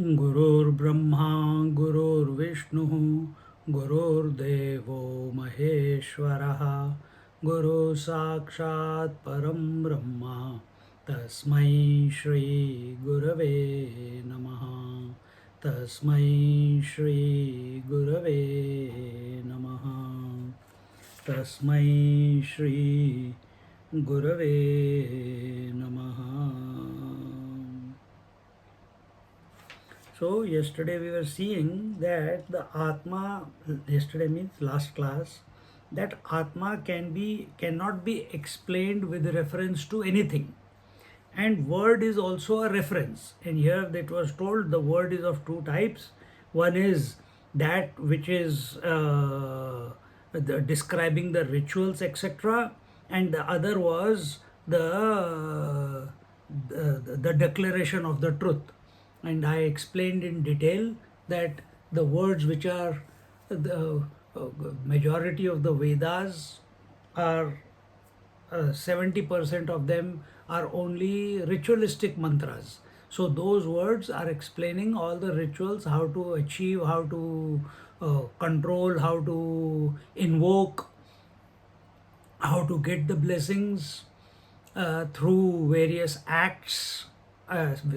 Gurur Brahma, Gurur Vishnu, Gurur Devo Maheshwaraha, Guru Sakshat Param Brahma, Tasmai Shri Gurave Namaha, Tasmai Shri Gurave Namaha, Tasmai Shri Gurave Namaha. So yesterday we were seeing that the Atma, yesterday means last class, that Atma cannot be explained with reference to anything. And word is also a reference. And here that was told the word is of two types. One is that which is describing the rituals, etc. And the other was the declaration of the truth. And I explained in detail that the words which are the majority of the Vedas are 70% of them are only ritualistic mantras. So those words are explaining all the rituals, how to achieve, how to control, how to invoke, how to get the blessings through various acts,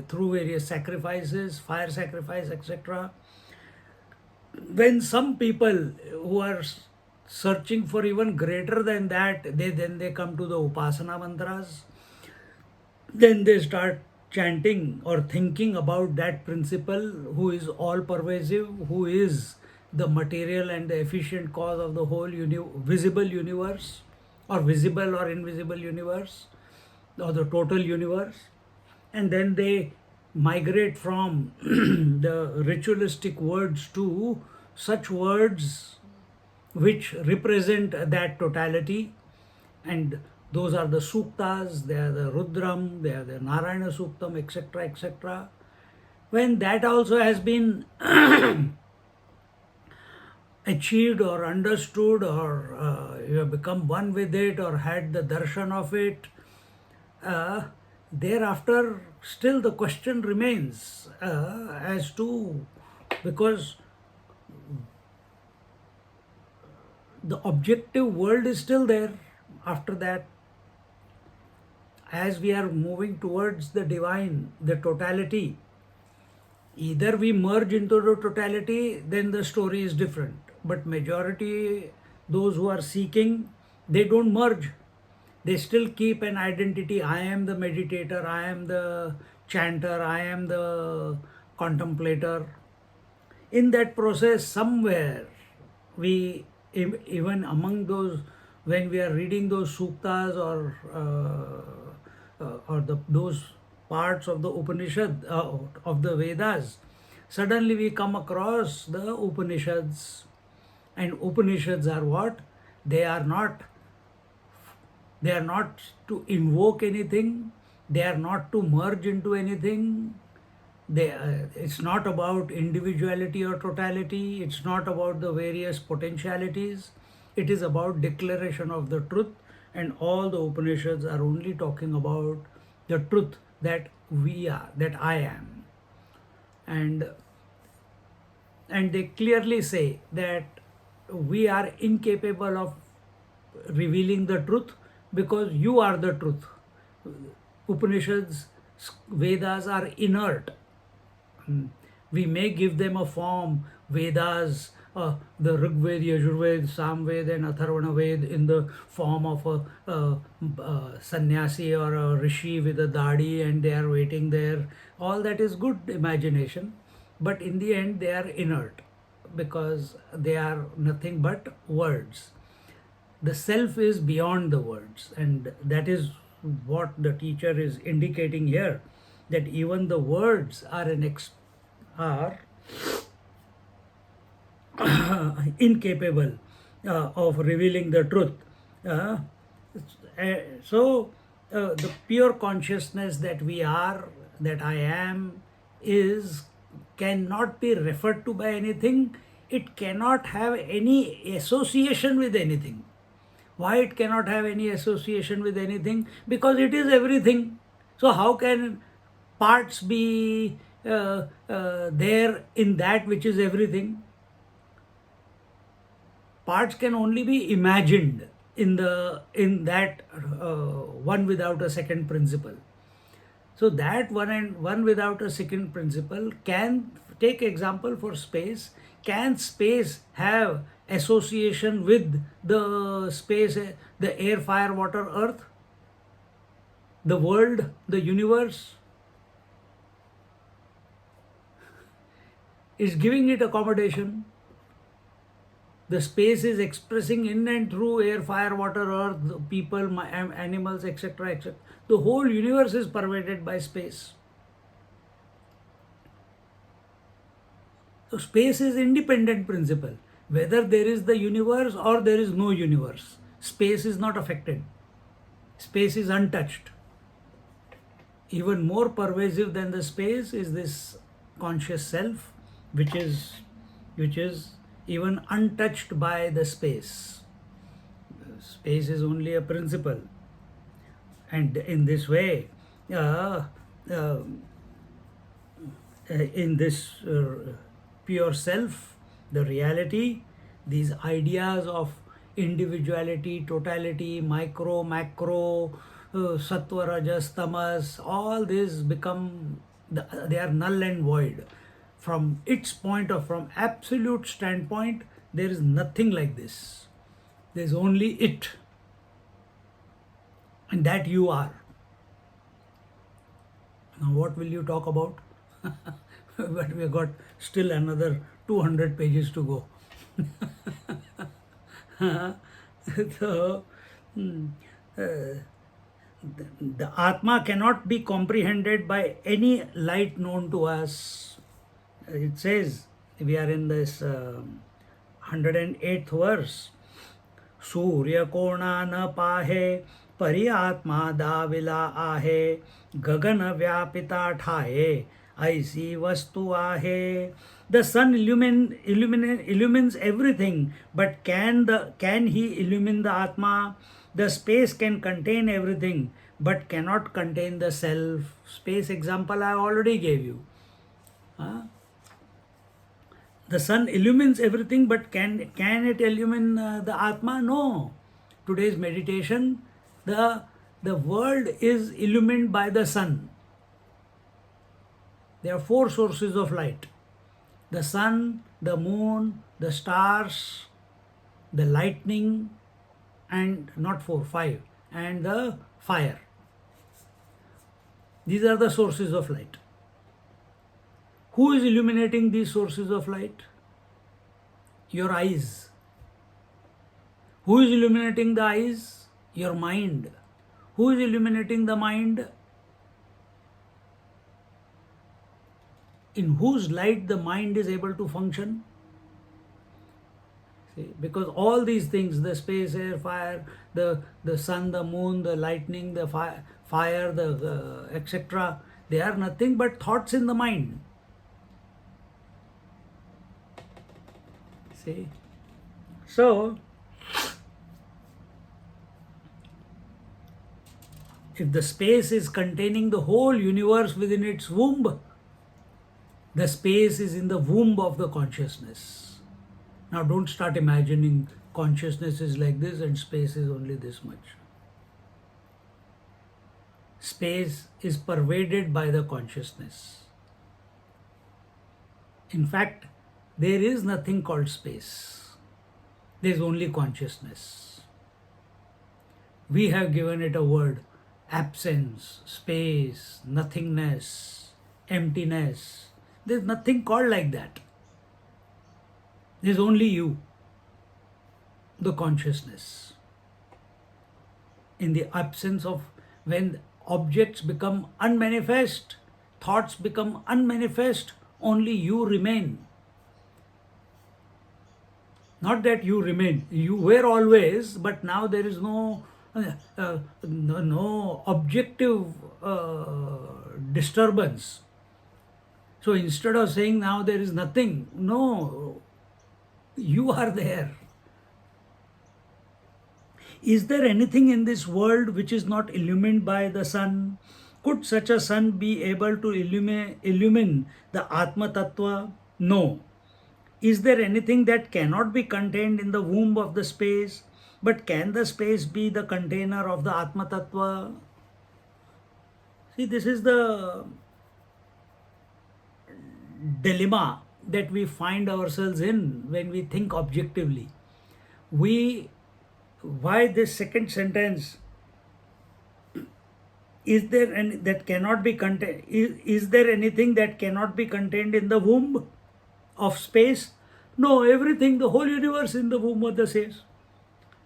through various sacrifices, fire sacrifice, etc. When some people who are searching for even greater than that, they come to the upasana mantras. Then they start chanting or thinking about that principle who is all pervasive, who is the material and the efficient cause of the whole visible universe, or visible or invisible universe, or the total universe. And then they migrate from the ritualistic words to such words which represent that totality. And those are the suktas, they are the rudram, they are the narayana suktam, etc., etc. When that also has been achieved or understood, or you have become one with it or had the darshan of it, thereafter still the question remains as to, because the objective world is still there after that. As we are moving towards the divine, the totality, either we merge into the totality, then the story is different. But majority, those who are seeking, they don't merge. They still keep an identity. I am the meditator, I am the chanter, I am the contemplator. In that process, somewhere, we, even among those, when we are reading those suktas or those parts of the Upanishad, of the Vedas, suddenly we come across the Upanishads. And Upanishads are what? They are not to invoke anything, they are not to merge into anything. It's not about individuality or totality, it's not about the various potentialities, it is about declaration of the truth. And all the Upanishads are only talking about the truth, that we are, that I am. And they clearly say that we are incapable of revealing the truth because you are the truth. Upanishads, Vedas are inert. We may give them a form, Vedas, the Rig Veda, Yajurveda, Samveda, and Atharvana Veda, in the form of a sannyasi or a rishi with a dadi, and they are waiting there. All that is good imagination, but in the end they are inert because they are nothing but words. The self is beyond the words, and that is what the teacher is indicating here, that even the words are an are incapable of revealing the truth. Uh, the pure consciousness that we are, that I am, is cannot be referred to by anything. It cannot have any association with anything. Why it cannot have any association with anything? Because it is everything. So how can parts be there in that which is everything? Parts can only be imagined in that one without a second principle. So that one without a second principle can take example for space. Can space have association with the space, the air, fire, water, earth, the world, the universe? Is giving it accommodation. The space is expressing in and through air, fire, water, earth, people, animals, etc., etc. The whole universe is pervaded by space. So space is independent principle. Whether there is the universe or there is no universe, space is not affected. Space is untouched. Even more pervasive than the space is this conscious self, which is even untouched by the space. Space is only a principle, and in this way, uh, uh, in this pure self, the reality, these ideas of individuality, totality, micro, macro, sattva, rajas, tamas, all these become, they are null and void. From its point of, from absolute standpoint, there is nothing like this. There is only it, and that you are. Now, what will you talk about? But we have got still another 200 pages to go. So, the Atma cannot be comprehended by any light known to us. It says, we are in this 108th verse. सूर्य कोणा न पाहे परि आत्मा दाविला आहे गगन व्यापिता ठाए ऐसी वस्तु आहे. The sun illumines everything, but can he illumine the Atma? The space can contain everything, but cannot contain the self. Space example I already gave you. The sun illumines everything, but can it illumine the Atma? No. Today's meditation, the world is illumined by the sun. There are 4 sources of light: the sun, the moon, the stars, the lightning, and not 4, 5, and the fire. These are the sources of light. Who is illuminating these sources of light? Your eyes. Who is illuminating the eyes? Your mind. Who is illuminating the mind? In whose light the mind is able to function? See, because all these things, the space, air, fire, the sun, the moon, the lightning, the fire, the etc., they are nothing but thoughts in the mind. See? So, if the space is containing the whole universe within its womb, the space is in the womb of the consciousness. Now don't start imagining consciousness is like this and space is only this much. Space is pervaded by the consciousness. In fact, there is nothing called space. There is only consciousness. We have given it a word: absence, space, nothingness, emptiness. There is nothing called like that. There is only you, the consciousness. In the absence of, when objects become unmanifest, thoughts become unmanifest, only you remain. Not that you remain, you were always, but now there is no objective disturbance. So instead of saying now there is nothing, no, you are there. Is there anything in this world which is not illumined by the sun? Could such a sun be able to illumine the Atma Tattva? No. Is there anything that cannot be contained in the womb of the space? But can the space be the container of the Atma Tattva? See, this is the dilemma that we find ourselves in when we think objectively. Why this second sentence? Is there any that cannot be contained? Is there anything that cannot be contained in the womb of space? No, everything, the whole universe in the womb of the space.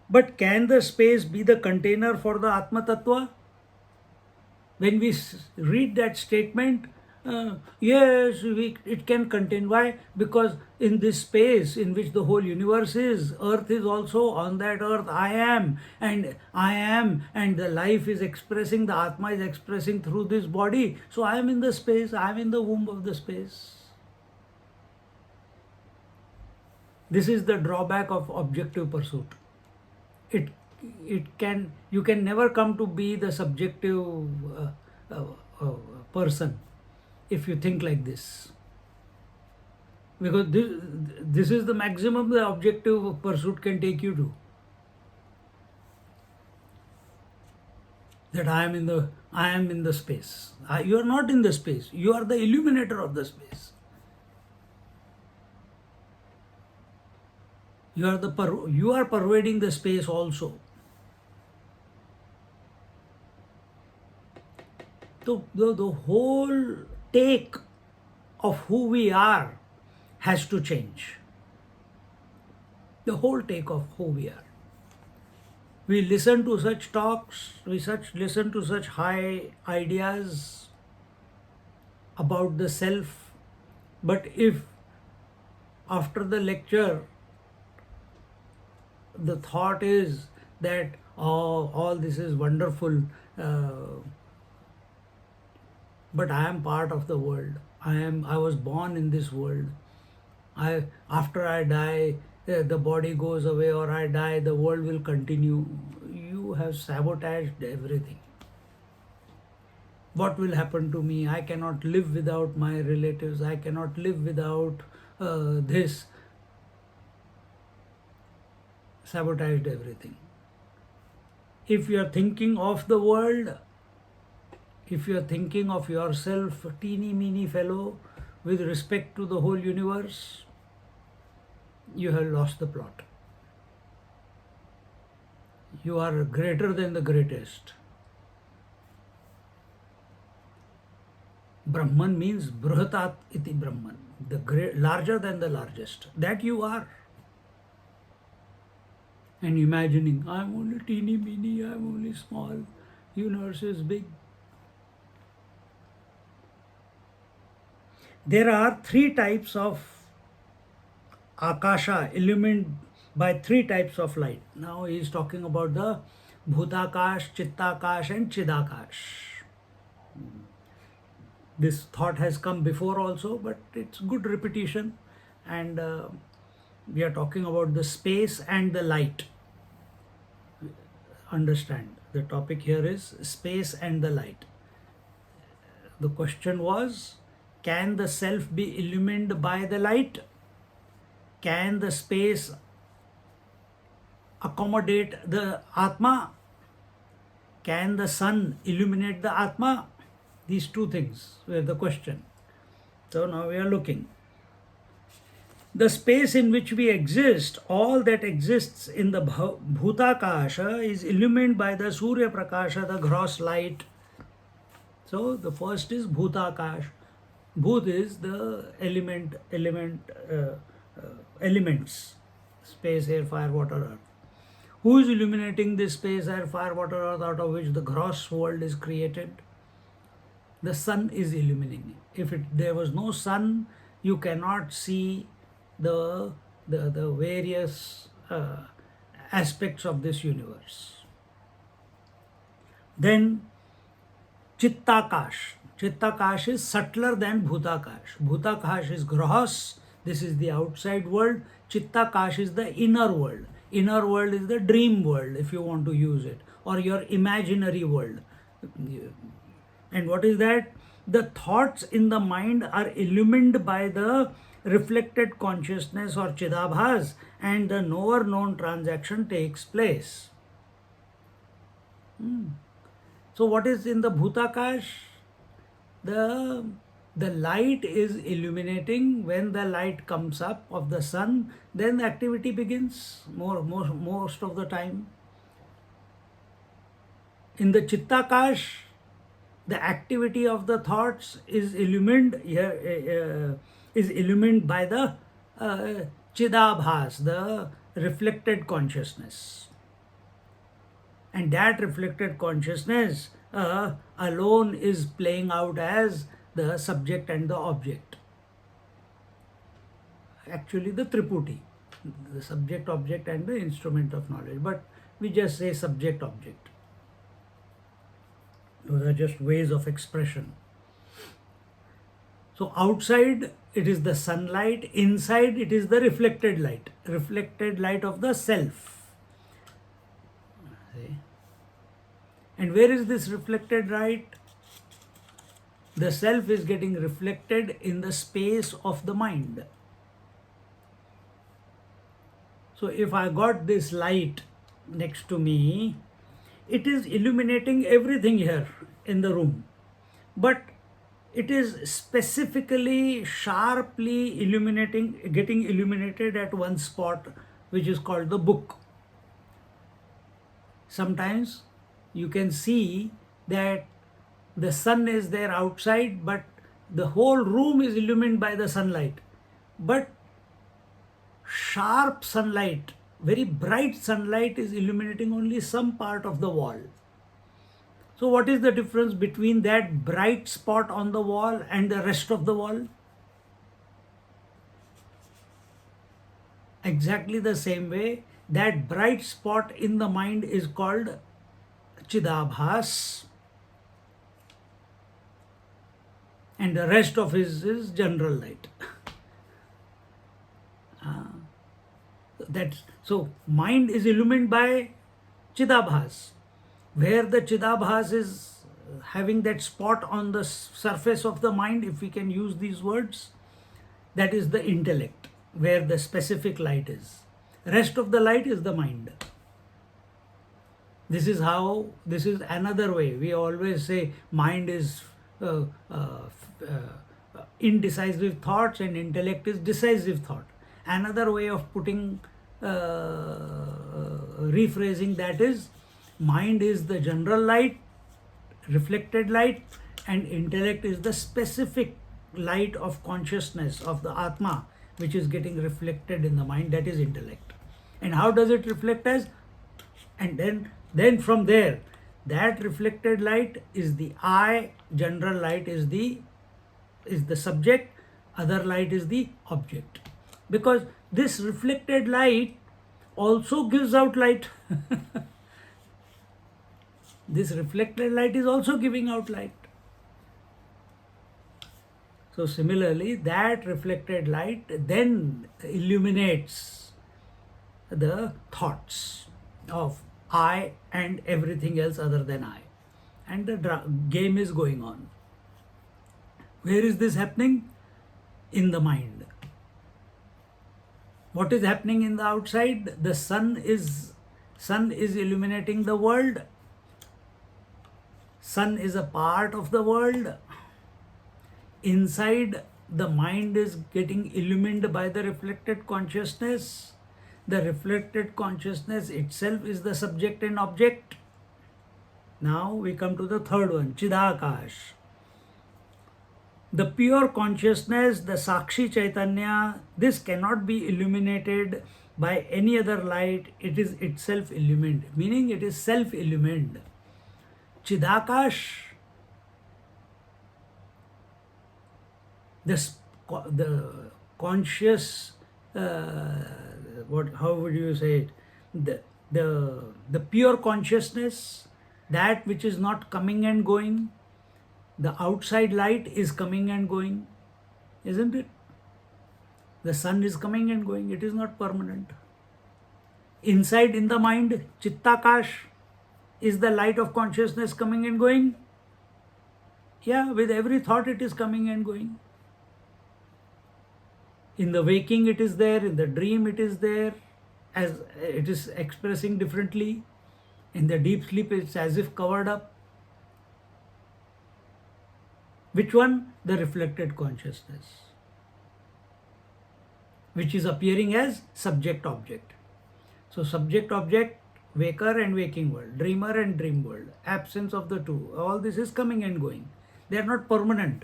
But can the space be the container for the Atma Tattva? When we read that statement, yes, it can contain. Why? Because in this space in which the whole universe is, earth is also. On that earth I am, and the life is expressing, the Atma is expressing through this body. So I am in the space, I am in the womb of the space. This is the drawback of objective pursuit. You can never come to be the subjective person if you think like this, because this is the maximum the objective pursuit can take you to, that I am in the space. You are not in the space, you are the illuminator of the space. You are pervading the space also. So the whole take of who we are has to change. The whole take of who we are. We listen to such talks, listen to such high ideas about the self, but if after the lecture the thought is that all this is wonderful, but I am part of the world. I was born in this world. After I die, the body goes away, or I die, the world will continue. You have sabotaged everything. What will happen to me? I cannot live without my relatives. I cannot live without this. Sabotaged everything. If you are thinking of the world, if you are thinking of yourself, teeny meeny fellow, with respect to the whole universe, you have lost the plot. You are greater than the greatest. Brahman means Bruhatat iti Brahman, larger than the largest. That you are. And imagining, I am only teeny meeny, I am only small, universe is big. There are three types of Akasha, illumined by three types of light. Now he is talking about the Bhutakash, Chittakash and Chidakash. This thought has come before also, but it's good repetition. And we are talking about the space and the light. Understand, the topic here is space and the light. The question was, can the self be illumined by the light? Can the space accommodate the Atma? Can the sun illuminate the Atma? These two things were the question. So now we are looking. The space in which we exist, all that exists in the Bhutakasha is illumined by the Surya Prakasha, the gross light. So the first is Bhutakash. Bhut is the elements, space, air, fire, water, earth. Who is illuminating this space, air, fire, water, earth, out of which the gross world is created? The sun is illuminating. If there was no sun, you cannot see the various aspects of this universe. Then Chittakash. Chittakash is subtler than Bhutakash. Bhutakash is gross. This is the outside world. Chittakash is the inner world. Inner world is the dream world, if you want to use it, or your imaginary world. And what is that? The thoughts in the mind are illumined by the reflected consciousness or Chidabhas, and the knower known transaction takes place. So what is in the Bhutakash? The light is illuminating. When the light comes up of the sun, then the activity begins most of the time. In the Chittakash, the activity of the thoughts is illumined by the Chidabhas, the reflected consciousness. And that reflected consciousness alone is playing out as the subject and the object. Actually, the Triputi, the subject, object, and the instrument of knowledge. But we just say subject, object. Those are just ways of expression. So outside it is the sunlight, inside it is the reflected light of the self. See? And where is this reflected light? The self is getting reflected in the space of the mind. So if I got this light next to me, it is illuminating everything here in the room. But it is specifically, sharply getting illuminated at one spot, which is called the book. Sometimes you can see that the sun is there outside, but the whole room is illumined by the sunlight. But sharp sunlight, very bright sunlight, is illuminating only some part of the wall. So what is the difference between that bright spot on the wall and the rest of the wall? Exactly the same way, that bright spot in the mind is called Chidabhas, and the rest of it is general light. So mind is illumined by Chidabhas. Where the Chidabhas is having that spot on the surface of the mind, if we can use these words, that is the intellect, where the specific light is. Rest of the light is the mind. This is another way. We always say mind is indecisive thoughts and intellect is decisive thought. Another way of rephrasing that is, mind is the general light, reflected light, and intellect is the specific light of consciousness of the Atma, which is getting reflected in the mind. That is intellect. And how does it reflect as? And then from there, that reflected light is the I, general light is the subject, other light is the object. Because this reflected light also gives out light. This reflected light is also giving out light. So similarly, that reflected light then illuminates the thoughts of I and everything else other than I. And the game is going on. Where is this happening? In the mind. What is happening in the outside? The sun is illuminating the world. Sun is a part of the world. Inside, the mind is getting illumined by the reflected consciousness. The reflected consciousness itself is the subject and object. Now we come to the third one, Chidakash. The pure consciousness, the Sakshi Chaitanya, this cannot be illuminated by any other light. It is itself illumined, meaning it is self-illumined. Chidakash, the conscious, what, how would you say it, the the pure consciousness, that which is not coming and going. The outside light is coming and going, isn't it? The sun is coming and going, it is not permanent. Inside, in the mind, chittakash, is the light of consciousness coming and going? Yeah, with every thought it is coming and going. In the waking it is there, in the dream it is there, as it is expressing differently. In the deep sleep it's as if covered up. Which one? The reflected consciousness, which is appearing as subject-object. So subject-object, waker and waking world, dreamer and dream world, absence of the two, all this is coming and going. They are not permanent.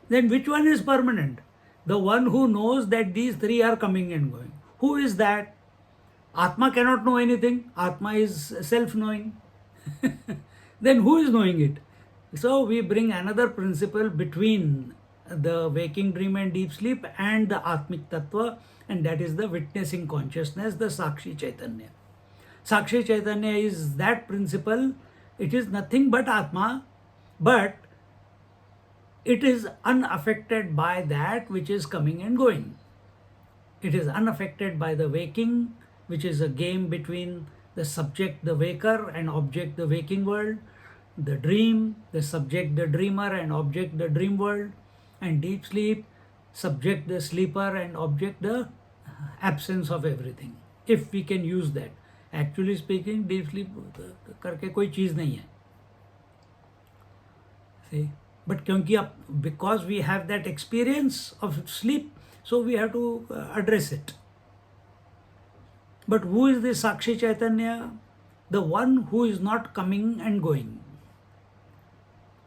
Then which one is permanent? The one who knows that these three are coming and going. Who is that? Atma cannot know anything. Atma is self-knowing. Then who is knowing it? So we bring another principle between the waking dream and deep sleep and the Atmic Tattva, and that is the witnessing consciousness, the Sakshi Chaitanya. Sakshi Chaitanya is that principle. It is nothing but Atma, but it is unaffected by that which is coming and going. It is unaffected by the waking, which is a game between the subject, the waker, and object, the waking world, the dream, the subject, the dreamer, and object, the dream world, and deep sleep, subject, the sleeper, and object, the absence of everything, if we can use that. Actually speaking, deep sleep करके कोई चीज़ नहीं है. See, but because we have that experience of sleep, so we have to address it. But who is this Sakshi Chaitanya? The one who is not coming and going.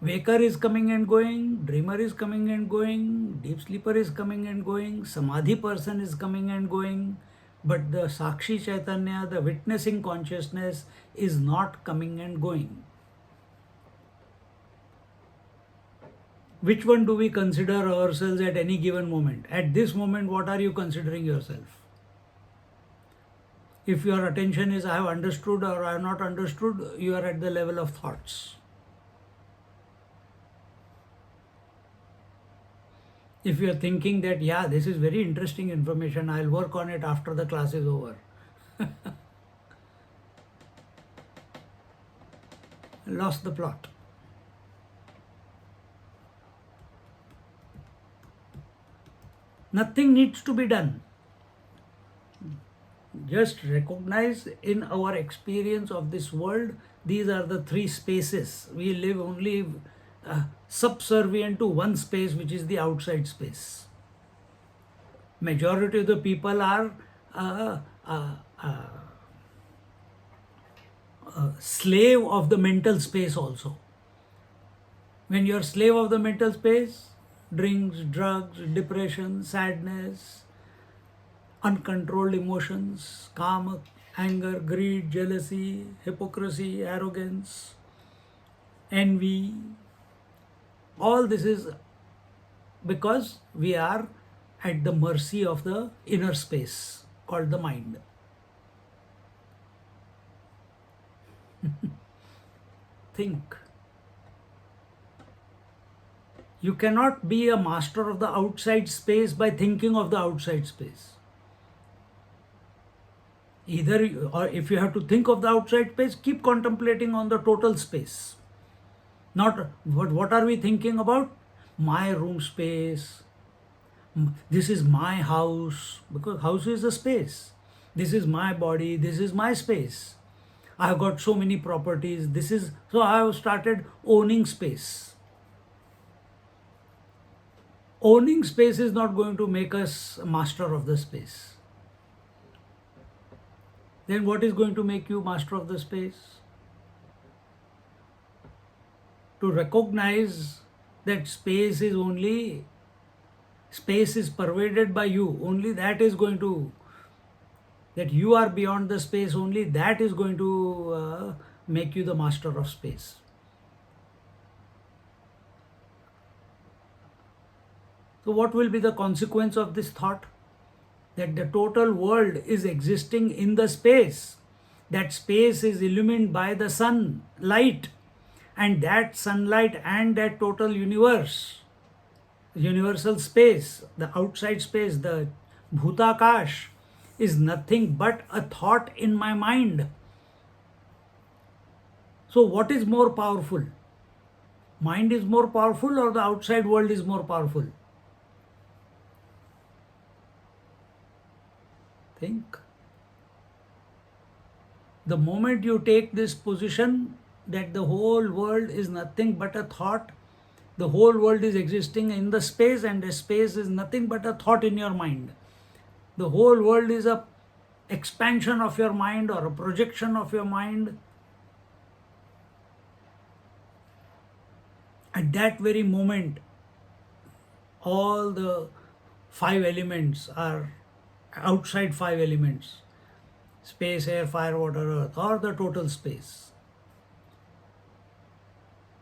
Waker is coming and going, dreamer is coming and going, deep sleeper is coming and going, Samadhi person is coming and going, but the Sakshi Chaitanya, the witnessing consciousness, is not coming and going. Which one do we consider ourselves at any given moment? At this moment, what are you considering yourself? If your attention is I have understood or I have not understood, you are at the level of thoughts. If you are thinking that, yeah, this is very interesting information, I'll work on it after the class is over. Lost the plot. Nothing needs to be done. Just recognize in our experience of this world, these are the three spaces. We live only subservient to one space, which is the outside space. Majority of the people are slave of the mental space also. When you are slave of the mental space, drinks, drugs, depression, sadness, uncontrolled emotions, kama, anger, greed, jealousy, hypocrisy, arrogance, envy, all this is because we are at the mercy of the inner space called the mind. Think. You cannot be a master of the outside space by thinking of the outside space. Either, or if you have to think of the outside space, keep contemplating on the total space. Not what are we thinking about? My room space. This is my house, because house is a space. This is my body. This is my space. I have got so many properties. So I have started owning space. Owning space is not going to make us a master of the space. Then what is going to make you master of the space? To recognize that space is pervaded by you, only that is going to, that you are beyond the space, only that is going to make you the master of space. So what will be the consequence of this thought? That the total world is existing in the space. That space is illumined by the sun light, and that sunlight and that total universe, universal space, the outside space, the bhutakash, is nothing but a thought in my mind. So what is more powerful? Mind is more powerful or the outside world is more powerful? Think. The moment you take this position that the whole world is nothing but a thought, the whole world is existing in the space and the space is nothing but a thought in your mind. The whole world is a expansion of your mind or a projection of your mind. At that very moment, all the five elements are outside five elements: space, air, fire, water, earth, or the total space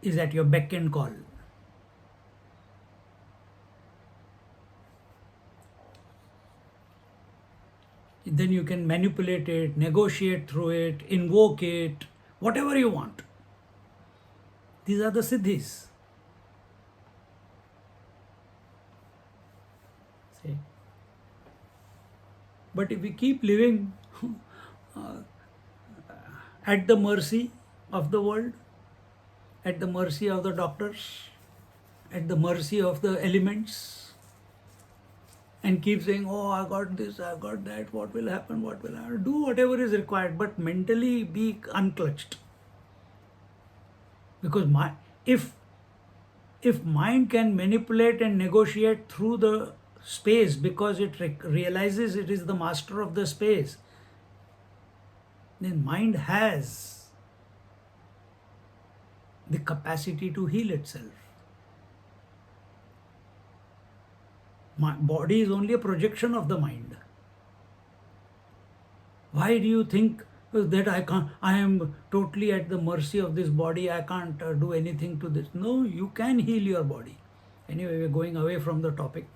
is at your beck and call. Then you can manipulate it, negotiate through it, invoke it, whatever you want. These are the siddhis. See? But if we keep living at the mercy of the world, at the mercy of the doctors, at the mercy of the elements, and keep saying, oh, I got this, I got that, what will happen, what will happen. Do whatever is required, but mentally be unclutched. Because if mind can manipulate and negotiate through the space because it realizes it is the master of the space, then mind has the capacity to heal itself. My body is only a projection of the mind. Why do you think that I am totally at the mercy of this body, I can't do anything to this? No, you can heal your body. Anyway, we're going away from the topic.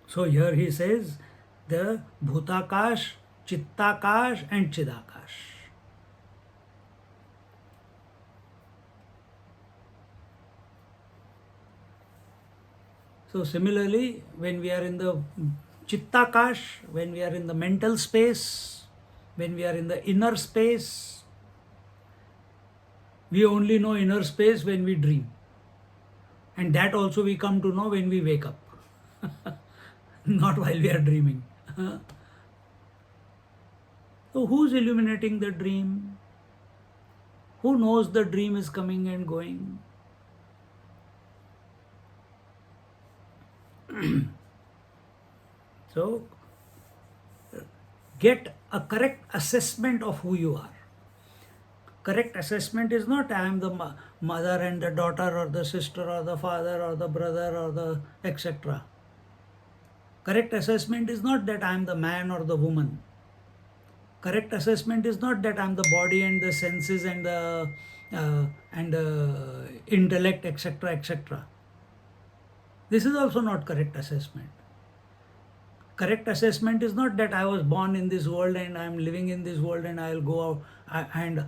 So here he says the bhutakash, chittakash and chidakash. So similarly, when we are in the chittakash, when we are in the mental space, when we are in the inner space, we only know inner space when we dream. And that also we come to know when we wake up, not while we are dreaming. So who's illuminating the dream? Who knows the dream is coming and going? So, get a correct assessment of who you are. Correct assessment is not I am the mother and the daughter or the sister or the father or the brother or the etc. Correct assessment is not that I am the man or the woman. Correct assessment is not that I am the body and the senses and the intellect etc. etc. This is also not correct assessment. Correct assessment is not that I was born in this world and I am living in this world and I will go out and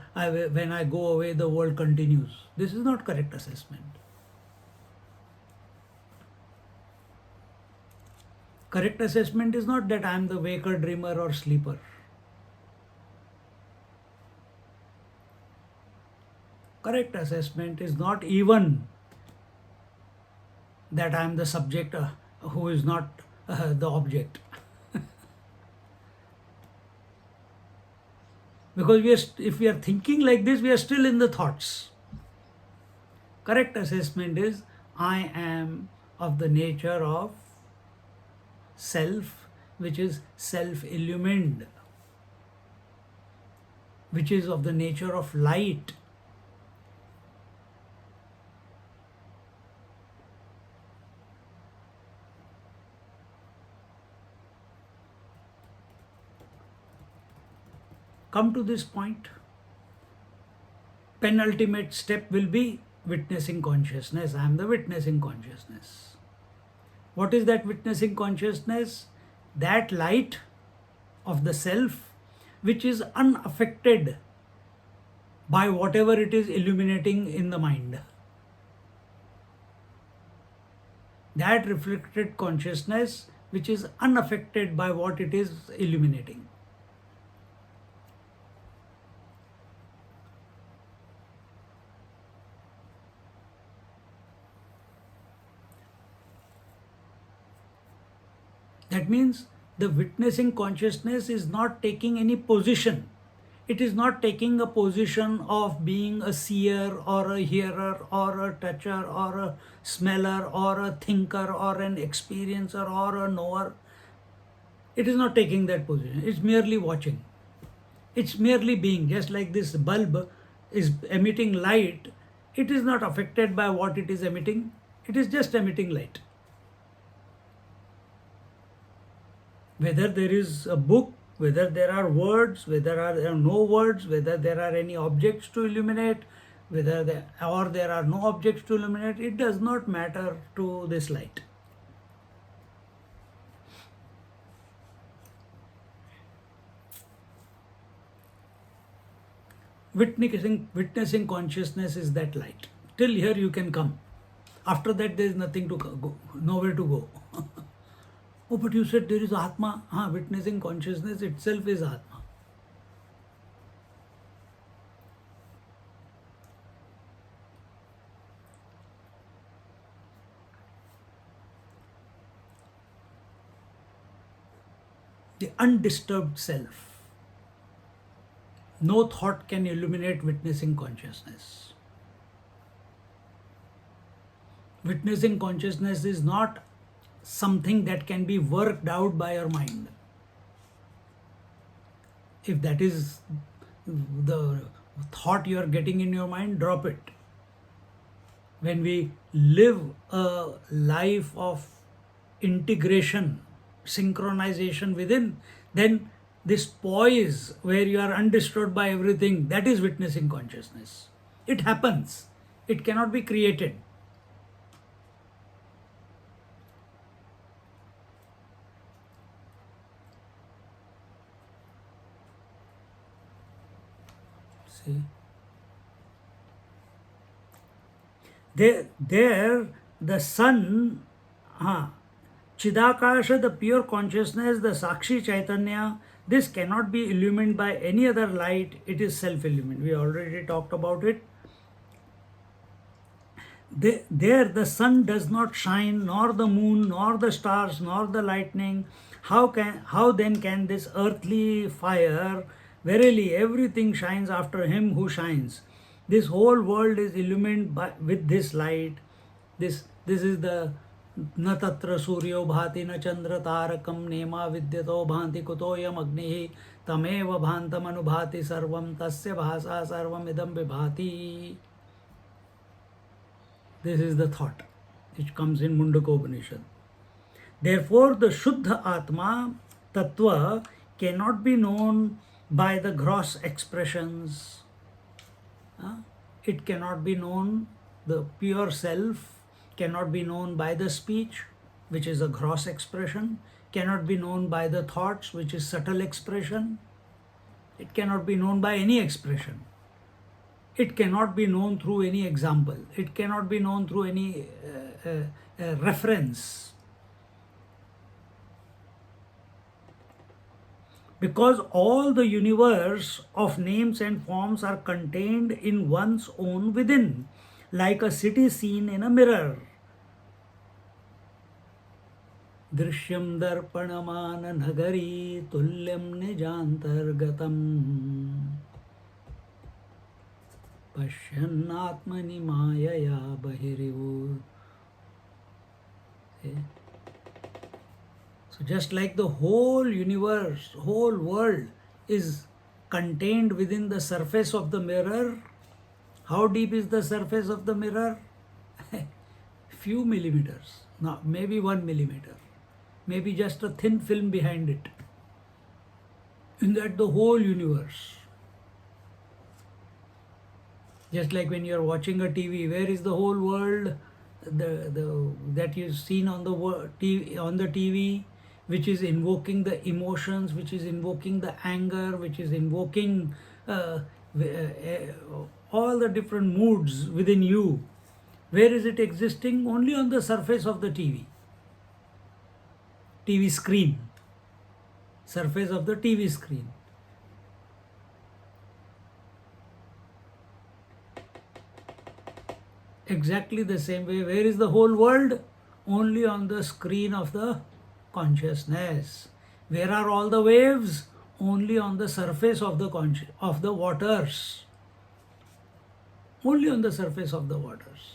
when I go away the world continues. This is not correct assessment. Correct assessment is not that I am the waker, dreamer or sleeper. Correct assessment is not even that I am the subject who is not the object. Because if we are thinking like this, we are still in the thoughts. Correct assessment is I am of the nature of self, which is self-illumined, which is of the nature of light. Come to this point. Penultimate step will be witnessing consciousness. I am the witnessing consciousness. What is that witnessing consciousness? That light of the self which is unaffected by whatever it is illuminating in the mind. That reflected consciousness which is unaffected by what it is illuminating. That means the witnessing consciousness is not taking any position. It is not taking a position of being a seer or a hearer or a toucher or a smeller or a thinker or an experiencer or a knower. It is not taking that position. It's merely watching. It's merely being. Just like this bulb is emitting light, it is not affected by what it is emitting. It is just emitting light. Whether there is a book, whether there are words, whether there are no words, whether there are any objects to illuminate, whether there are no objects to illuminate, it does not matter to this light. Witnessing consciousness is that light. Till here you can come. After that there is nothing to go, nowhere to go. Oh, but you said there is Atma. Witnessing consciousness itself is Atma. The undisturbed self. No thought can illuminate witnessing consciousness. Witnessing consciousness is not something that can be worked out by your mind. If that is the thought you are getting in your mind, drop it. When we live a life of integration, synchronization within, then this poise where you are undisturbed by everything, that is witnessing consciousness. It happens. It cannot be created. See? There the sun, Chidakasha, the pure consciousness, the Sakshi Chaitanya, this cannot be illumined by any other light. It is self-illumined. We already talked about it. There the sun does not shine, nor the moon, nor the stars, nor the lightning. How then can this earthly fire? Verily, everything shines after him who shines. This whole world is illumined with this light. This is the न तत्र सूर्यो भाति न चंद्र तारकम नेमा विद्यतो भांति कुतोयम अग्निः तमेव भान्तमनुभाति सर्वं तस्य भासा सर्वमिदं विभाति. This is the thought which comes in Mundaka Upanishad. Therefore, the Shuddha Atma Tattva cannot be known by the gross expressions. It cannot be known, the pure self cannot be known by the speech, which is a gross expression, cannot be known by the thoughts, which is subtle expression. It cannot be known by any expression. It cannot be known through any example. It cannot be known through any reference. Because all the universe of names and forms are contained in one's own within, like a city seen in a mirror. Drishyam darpanamana nagari tulyam nijantargatam pashyannatmani mayaya bahirivu. So just like the whole universe, whole world is contained within the surface of the mirror. How deep is the surface of the mirror? Few millimeters, no, maybe 1 millimeter, maybe just a thin film behind it. In that the whole universe. Just like when you're watching a TV, where is the whole world that you've seen on the TV, which is invoking the emotions, which is invoking the anger, which is invoking uh, all the different moods within you. Where is it existing? Only on the surface of the TV screen, surface of the TV screen. Exactly the same way, where is the whole world? Only on the screen of the consciousness. Where are all the waves? Only on the surface of the waters. Only on the surface of the waters.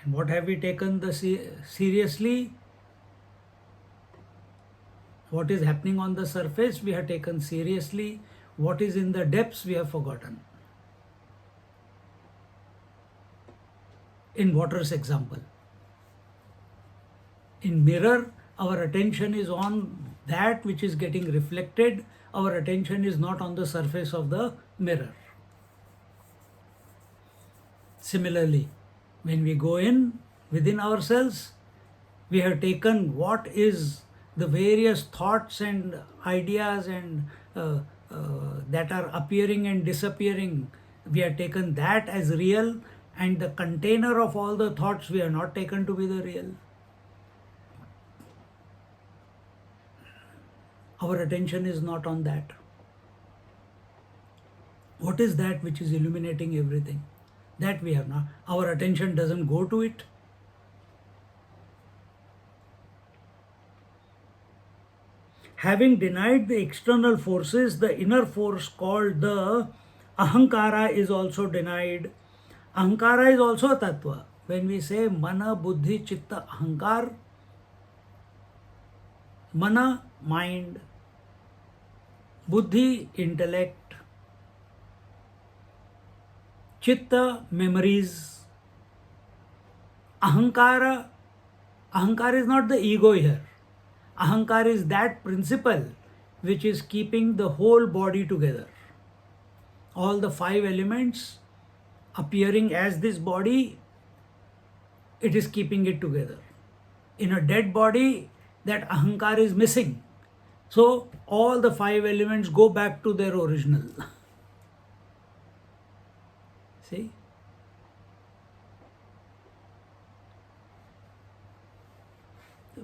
And what have we taken seriously? What is happening on the surface we have taken seriously. What is in the depths we have forgotten. In water's example, in mirror, our attention is on that which is getting reflected. Our attention is not on the surface of the mirror. Similarly, when we go within ourselves, we have taken what is the various thoughts and ideas and that are appearing and disappearing. We have taken that as real, and the container of all the thoughts we have not taken to be the real. Our attention is not on that. What is that which is illuminating everything? That we have not. Our attention doesn't go to it. Having denied the external forces, the inner force called the ahankara is also denied. Ahankara is also a tattva. When we say mana, buddhi, chitta, ahankar, mana, mind, buddhi, intellect, chitta, memories, ahankara is not the ego here. Ahankar is that principle which is keeping the whole body together. All the 5 elements appearing as this body, it is keeping it together. In a dead body, that ahankar is missing. So all the 5 elements go back to their original. See?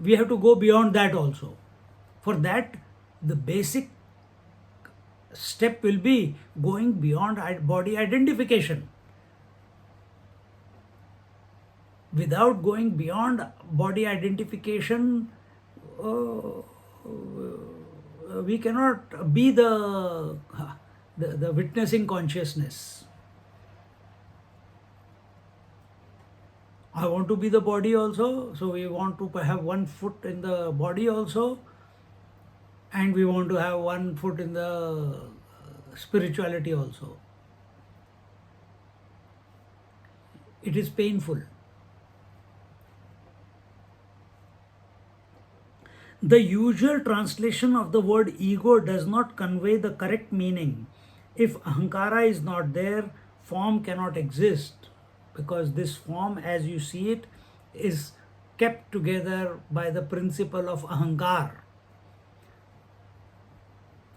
We have to go beyond that also. For that, the basic step will be going beyond body identification. Without going beyond body identification, we cannot be the witnessing consciousness. I want to be the body also, so we want to have 1 foot in the body also, and we want to have 1 foot in the spirituality also. It is painful. The usual translation of the word ego does not convey the correct meaning. If ahankara is not there, form cannot exist, because this form as you see it is kept together by the principle of ahankar.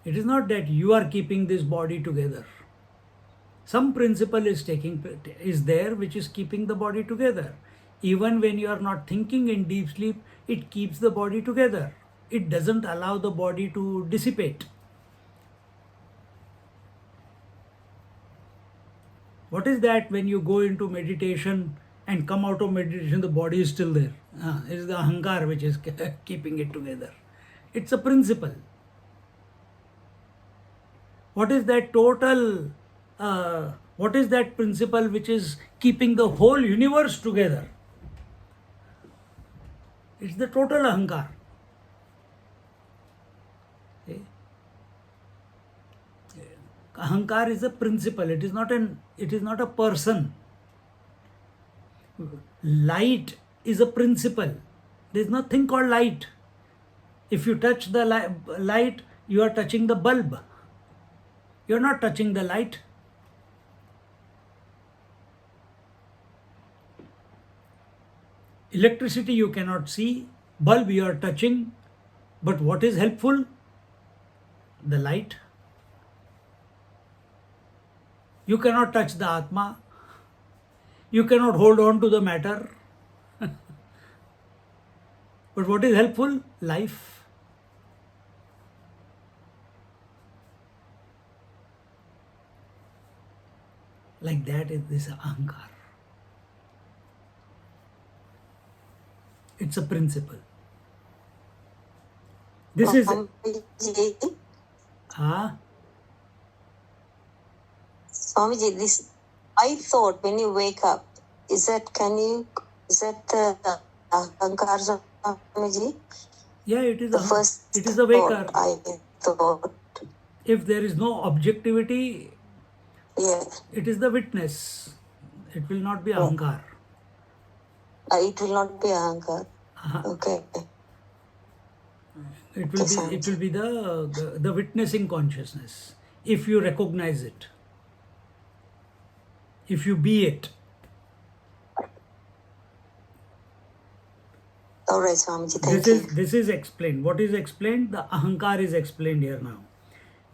It is not that you are keeping this body together. Some principle is there which is keeping the body together. Even when you are not thinking in deep sleep, it keeps the body together. It doesn't allow the body to dissipate. What is that when you go into meditation and come out of meditation, the body is still there? It is the ahankar which is keeping it together. It's a principle. What is that what is that principle which is keeping the whole universe together? It's the total ahankar. Okay. Ahankar is a principle. It is not a person. Light is a principle. There is nothing called light. If you touch the light, you are touching the bulb. You are not touching the light. Electricity you cannot see, bulb you are touching, but what is helpful? The light. You cannot touch the Atma. You cannot hold on to the matter. But what is helpful? Life. Like that is this ahankar. It's a principle. This is Swamiji, Swamiji, this I thought when you wake up, is that the ahankar, Swamiji? Yeah, it is The first it is the waker. I thought. If there is no objectivity, Yeah. it is the witness. It will not be ahankar. It will not be ahankar. Okay. It will be the witnessing consciousness. If you recognize it, if you be it. All right, Swamiji, thank you. This is explained. What is explained? The ahankar is explained here now.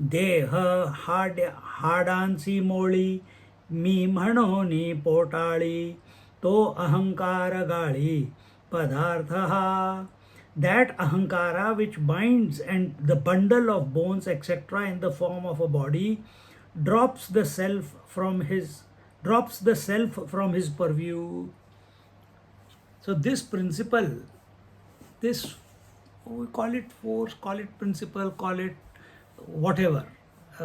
Deha hadansi moli mi mhanoni potali to ahankara gali padarthaha. That ahankara which binds and the bundle of bones etc. in the form of a body drops the self from his purview. So this principle, this, we call it force, call it principle, call it whatever.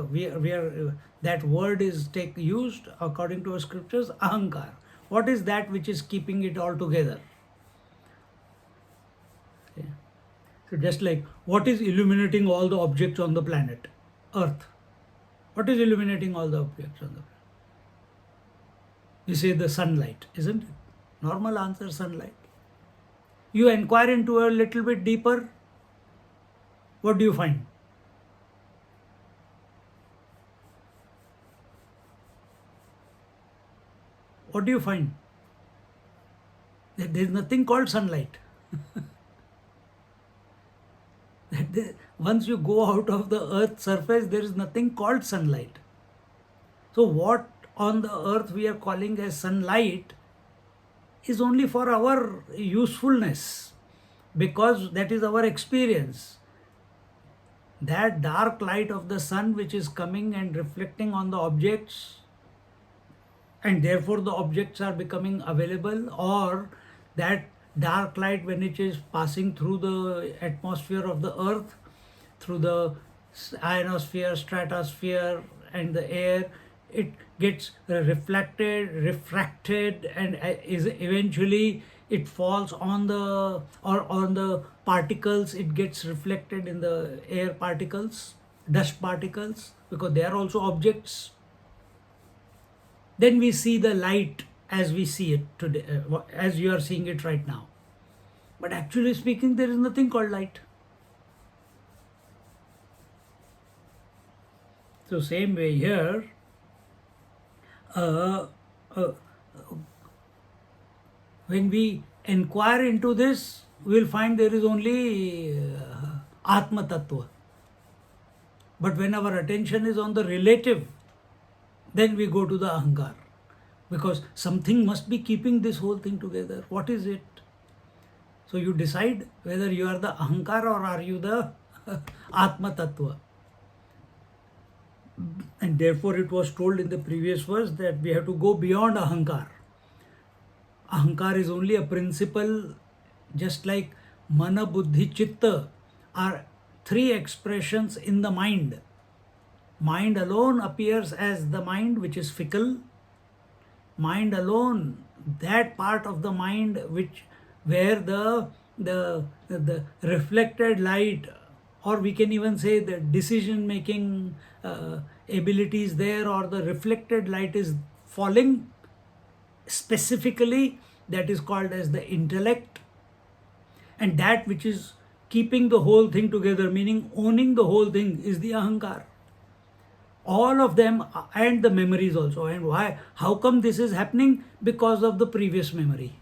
We are that word is used according to our scriptures, ahankar. What is that which is keeping it all together? Okay. So just like, what is illuminating all the objects on the planet Earth? What is illuminating all the objects on the planet? You say the sunlight, isn't it? Normal answer, sunlight. You inquire into a little bit deeper, what do you find? What do you find? That there is nothing called sunlight. Once you go out of the earth's surface, there is nothing called sunlight. So what on the earth we are calling as sunlight is only for our usefulness, because that is our experience. That dark light of the sun which is coming and reflecting on the objects, and therefore the objects are becoming available, or that dark light when it is passing through the atmosphere of the earth, through the ionosphere, stratosphere and the air, it gets refracted, and is eventually it falls on the particles. It gets reflected in the air particles, dust particles, because they are also objects. Then we see the light as we see it today, as you are seeing it right now. But actually speaking, there is nothing called light. So same way here, when we inquire into this, we will find there is only Atma Tattva. But when our attention is on the relative, then we go to the ahankar, because something must be keeping this whole thing together. What is it? So you decide whether you are the ahankar or are you the Atma Tattva. And therefore it was told in the previous verse that we have to go beyond ahankar. Ahankar is only a principle, just like mana, buddhi, chitta are three expressions in the mind. Mind alone appears as the mind which is fickle. Mind alone, that part of the mind where the reflected light, or we can even say the decision making abilities there, or the reflected light is falling, specifically that is called as the intellect. And that which is keeping the whole thing together, meaning owning the whole thing, is the ahankar. All of them, and the memories also. And why? How come this is happening? Because of the previous memory.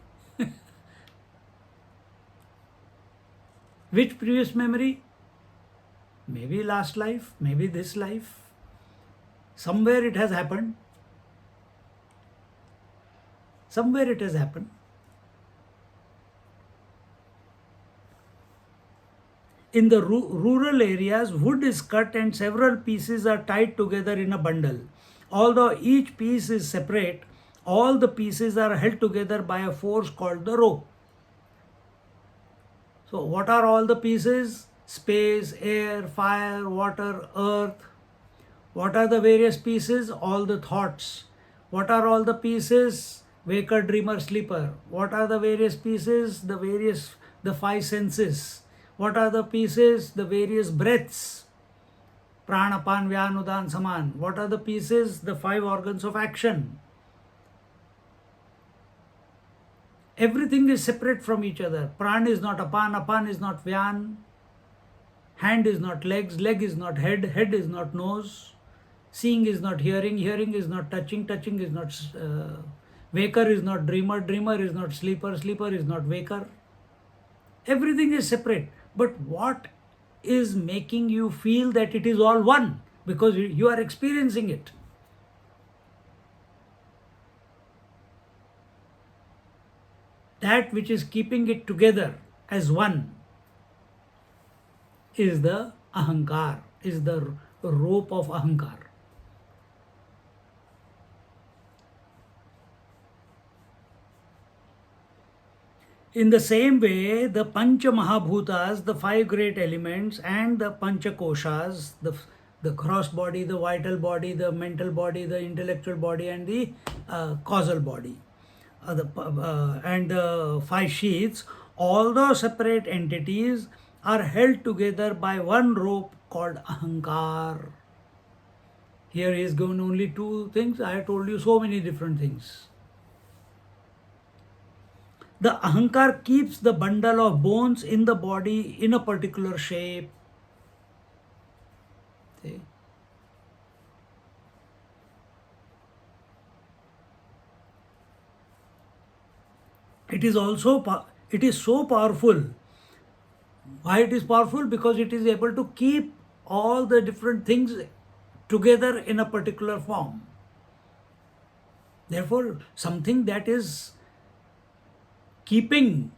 Which previous memory? Maybe last life, maybe this life. Somewhere it has happened. Somewhere it has happened. In the rural areas, wood is cut and several pieces are tied together in a bundle. Although each piece is separate, all the pieces are held together by a force called the rope. So, what are all the pieces? Space, air, fire, water, earth. What are the various pieces? All the thoughts. What are all the pieces? Waker, dreamer, sleeper. What are the various pieces? The five senses. What are the pieces? The various breaths. Prana, Pan, Vyaan, Udan, Saman. What are the pieces? The five organs of action. Everything is separate from each other. Pran is not Apan, Apan is not Vyaan. Hand is not legs, leg is not head, head is not nose. Seeing is not hearing, hearing is not touching, touching is not waker is not dreamer, dreamer is not sleeper, sleeper is not waker. Everything is separate. But what is making you feel that it is all one? Because you are experiencing it. That which is keeping it together as one is the ahankar, is the rope of ahankar. In the same way, the Pancha Mahabhutas, the five great elements, and the Pancha Koshas, the gross body, the vital body, the mental body, the intellectual body, and the causal body, and the five sheaths, although separate entities, are held together by one rope called Ahankar. Here he is given only two things. I have told you so many different things. The Ahankar keeps the bundle of bones in the body in a particular shape. See? It is so powerful. Why it is powerful? Because it is able to keep all the different things together in a particular form. Therefore, something that is keeping,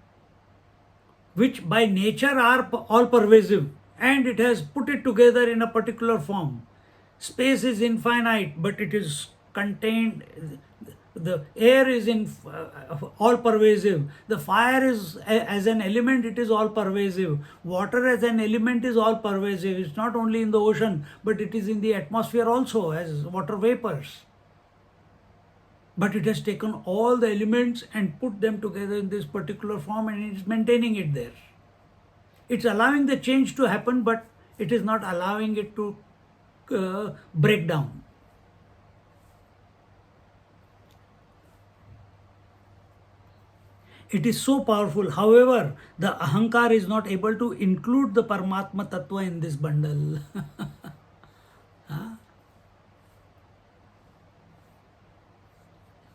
which by nature are all pervasive, and it has put it together in a particular form. Space is infinite, but it is contained. The air is all pervasive. The fire is as an element, it is all pervasive. Water as an element is all pervasive. It's not only in the ocean, but it is in the atmosphere also as water vapors. But it has taken all the elements and put them together in this particular form, and it is maintaining it there. It's allowing the change to happen, but it is not allowing it to break down. It is so powerful. However, the ahankar is not able to include the Paramatma Tattva in this bundle.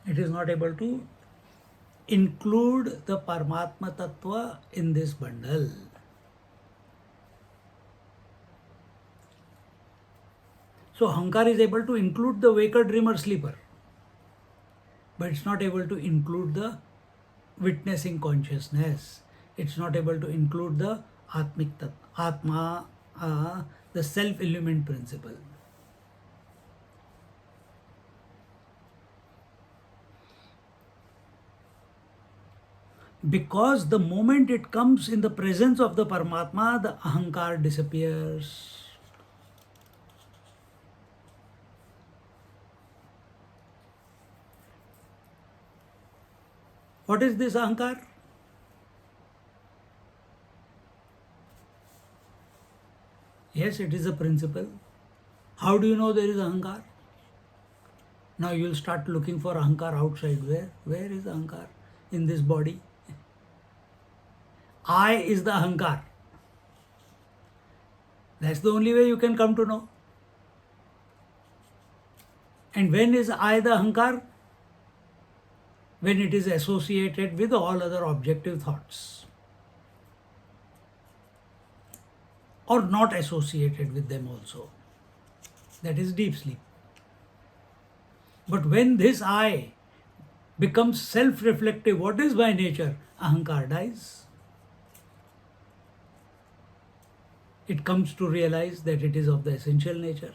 It is not able to include the Paramatma Tattva in this bundle. So ahankar is able to include the waker, dreamer, sleeper, but it's not able to include the witnessing consciousness. It's not able to include the atmic atma, the self-illumined principle. Because the moment it comes in the presence of the Paramatma, the ahankar disappears. What is this ahankar? Yes, it is a principle. How do you know there is ahankar? Now you will start looking for ahankar outside. Where is ahankar in this body? I is the ahankar. That's the only way you can come to know. And when is I the ahankar? When it is associated with all other objective thoughts. or not associated with them also. That is deep sleep. But when this I becomes self-reflective, what is my nature? Ahankar dies. It comes to realize that it is of the essential nature,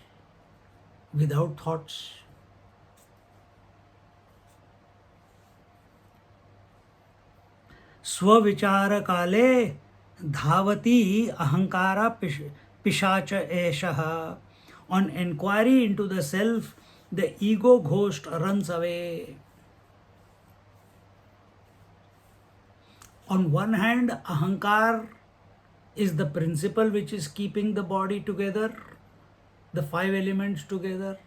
without thoughts. Swavichara kale dhavati ahankara pishacha eshaha. On inquiry into the self, the ego ghost runs away. On one hand, ahankar is the principle which is keeping the body together, the five elements together.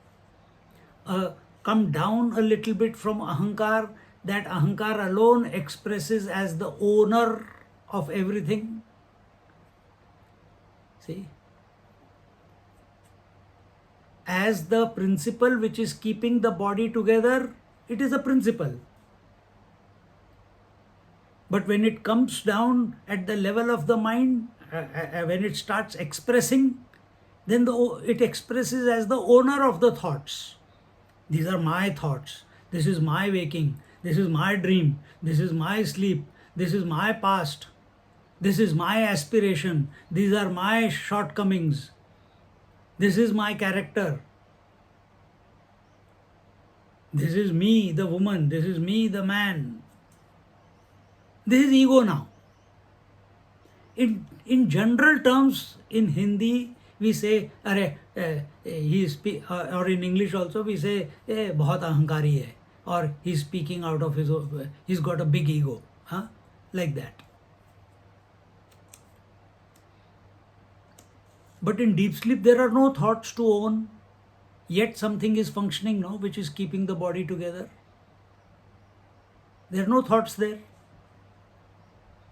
Come down a little bit from ahankar, that ahankar alone expresses as the owner of everything. See? As the principle which is keeping the body together, it is a principle. But when it comes down at the level of the mind, when it starts expressing, then it expresses as the owner of the thoughts. These are my thoughts. This is my waking. This is my dream. This is my sleep. This is my past. This is my aspiration. These are my shortcomings. This is my character. This is me, the woman. This is me, the man. This is ego now. In general terms, in Hindi, we say, "Arey, or in English also, we say, "बहुत अहंकारी है," or he's speaking out of his own, he's got a big ego, like that. But in deep sleep, there are no thoughts to own, yet something is functioning now, which is keeping the body together. There are no thoughts there.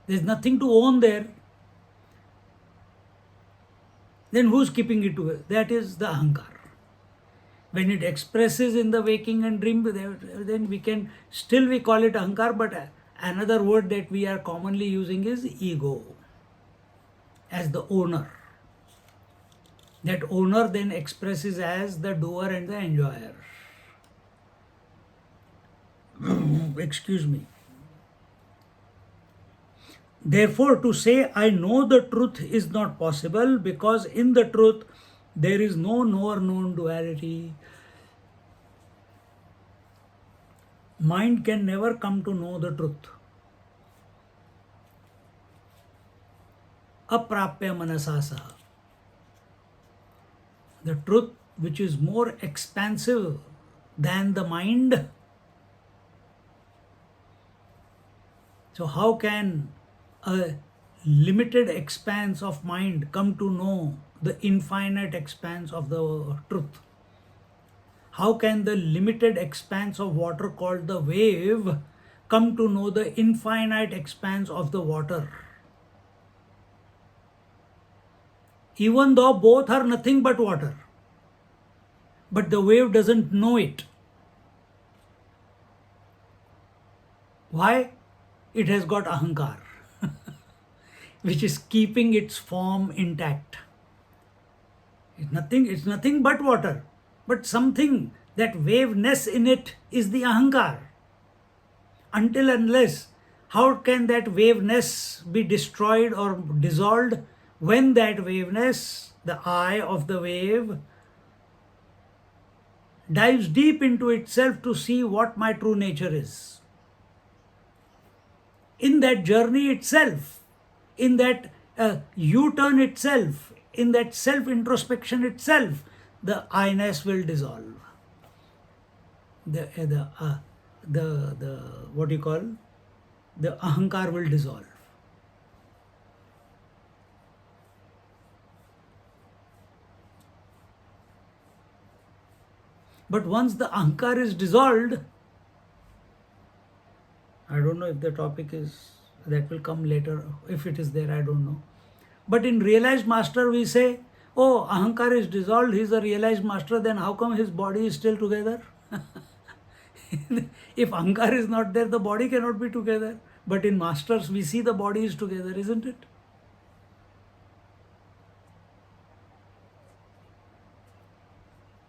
There's nothing to own there. Then who's keeping it together? That is the ahankar. When it expresses in the waking and dream, then we call it ahankar, but another word that we are commonly using is ego, as the owner. That owner then expresses as the doer and the enjoyer. Excuse me. Therefore, to say I know the truth is not possible, because in the truth there is no knower-known duality. Mind can never come to know the truth. Aprapya manasa saha. The truth which is more expansive than the mind. So how can a limited expanse of mind come to know the infinite expanse of the truth? How can the limited expanse of water called the wave come to know the infinite expanse of the water? Even though both are nothing but water, but the wave doesn't know it. Why? It has got ahankar, which is keeping its form intact. It's nothing but water, but something, that waveness in it is the ahankar. Until unless, how can that waveness be destroyed or dissolved? When that waveness, the eye of the wave, dives deep into itself to see what my true nature is. In that journey itself, in that U-turn itself, in that self-introspection itself, the I-ness will dissolve. The what you call, the ahankar will dissolve. But once the ahankar is dissolved, I don't know if the topic is, that will come later. If it is there, I don't know. But in realized master, we say, oh, ahankar is dissolved, he is a realized master, then how come his body is still together? If ahankar is not there, the body cannot be together. But in masters, we see the body is together, isn't it?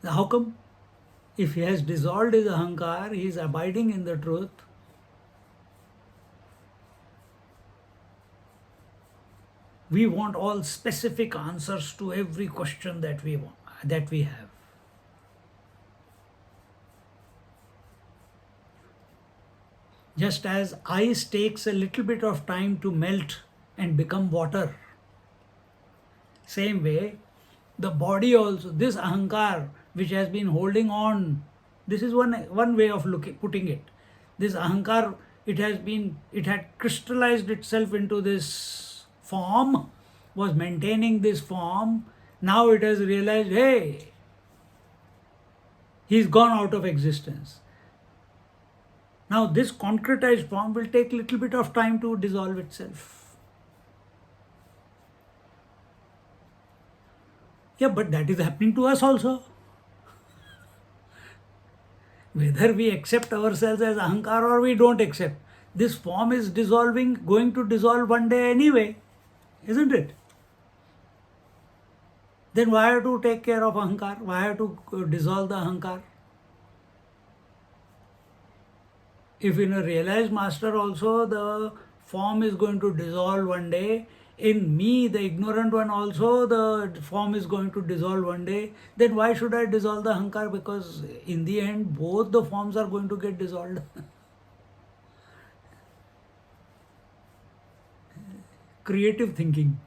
How come? If he has dissolved his ahankar, he is abiding in the truth. We want all specific answers to every question that we want, that we have. Just as ice takes a little bit of time to melt and become water, same way, the body also, this ahankar which has been holding on, this is one way of putting it. This ahankar, it had crystallized itself into this form, was maintaining this form. Now it has realized, hey, he's gone out of existence. Now this concretized form will take a little bit of time to dissolve itself. Yeah, but that is happening to us also. Whether we accept ourselves as ahankar or we don't accept, this form is dissolving, going to dissolve one day anyway, isn't it? Then why have to take care of ahankar? Why have to dissolve the ahankar? If in a realized master also the form is going to dissolve one day, in me, the ignorant one also, the form is going to dissolve one day, then why should I dissolve the ahankar? Because in the end, both the forms are going to get dissolved. Creative thinking.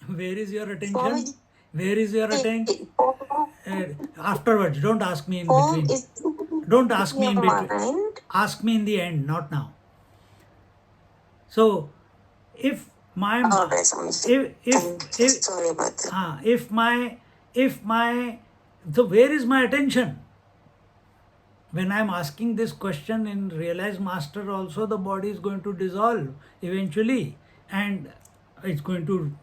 Where is your attention? Where is your attention? Afterwards, don't ask me in between. Don't ask me in between. Ask me in the end, not now. So, if my if my so where is my attention? When I am asking this question in realized master also, the body is going to dissolve eventually, and it's going to,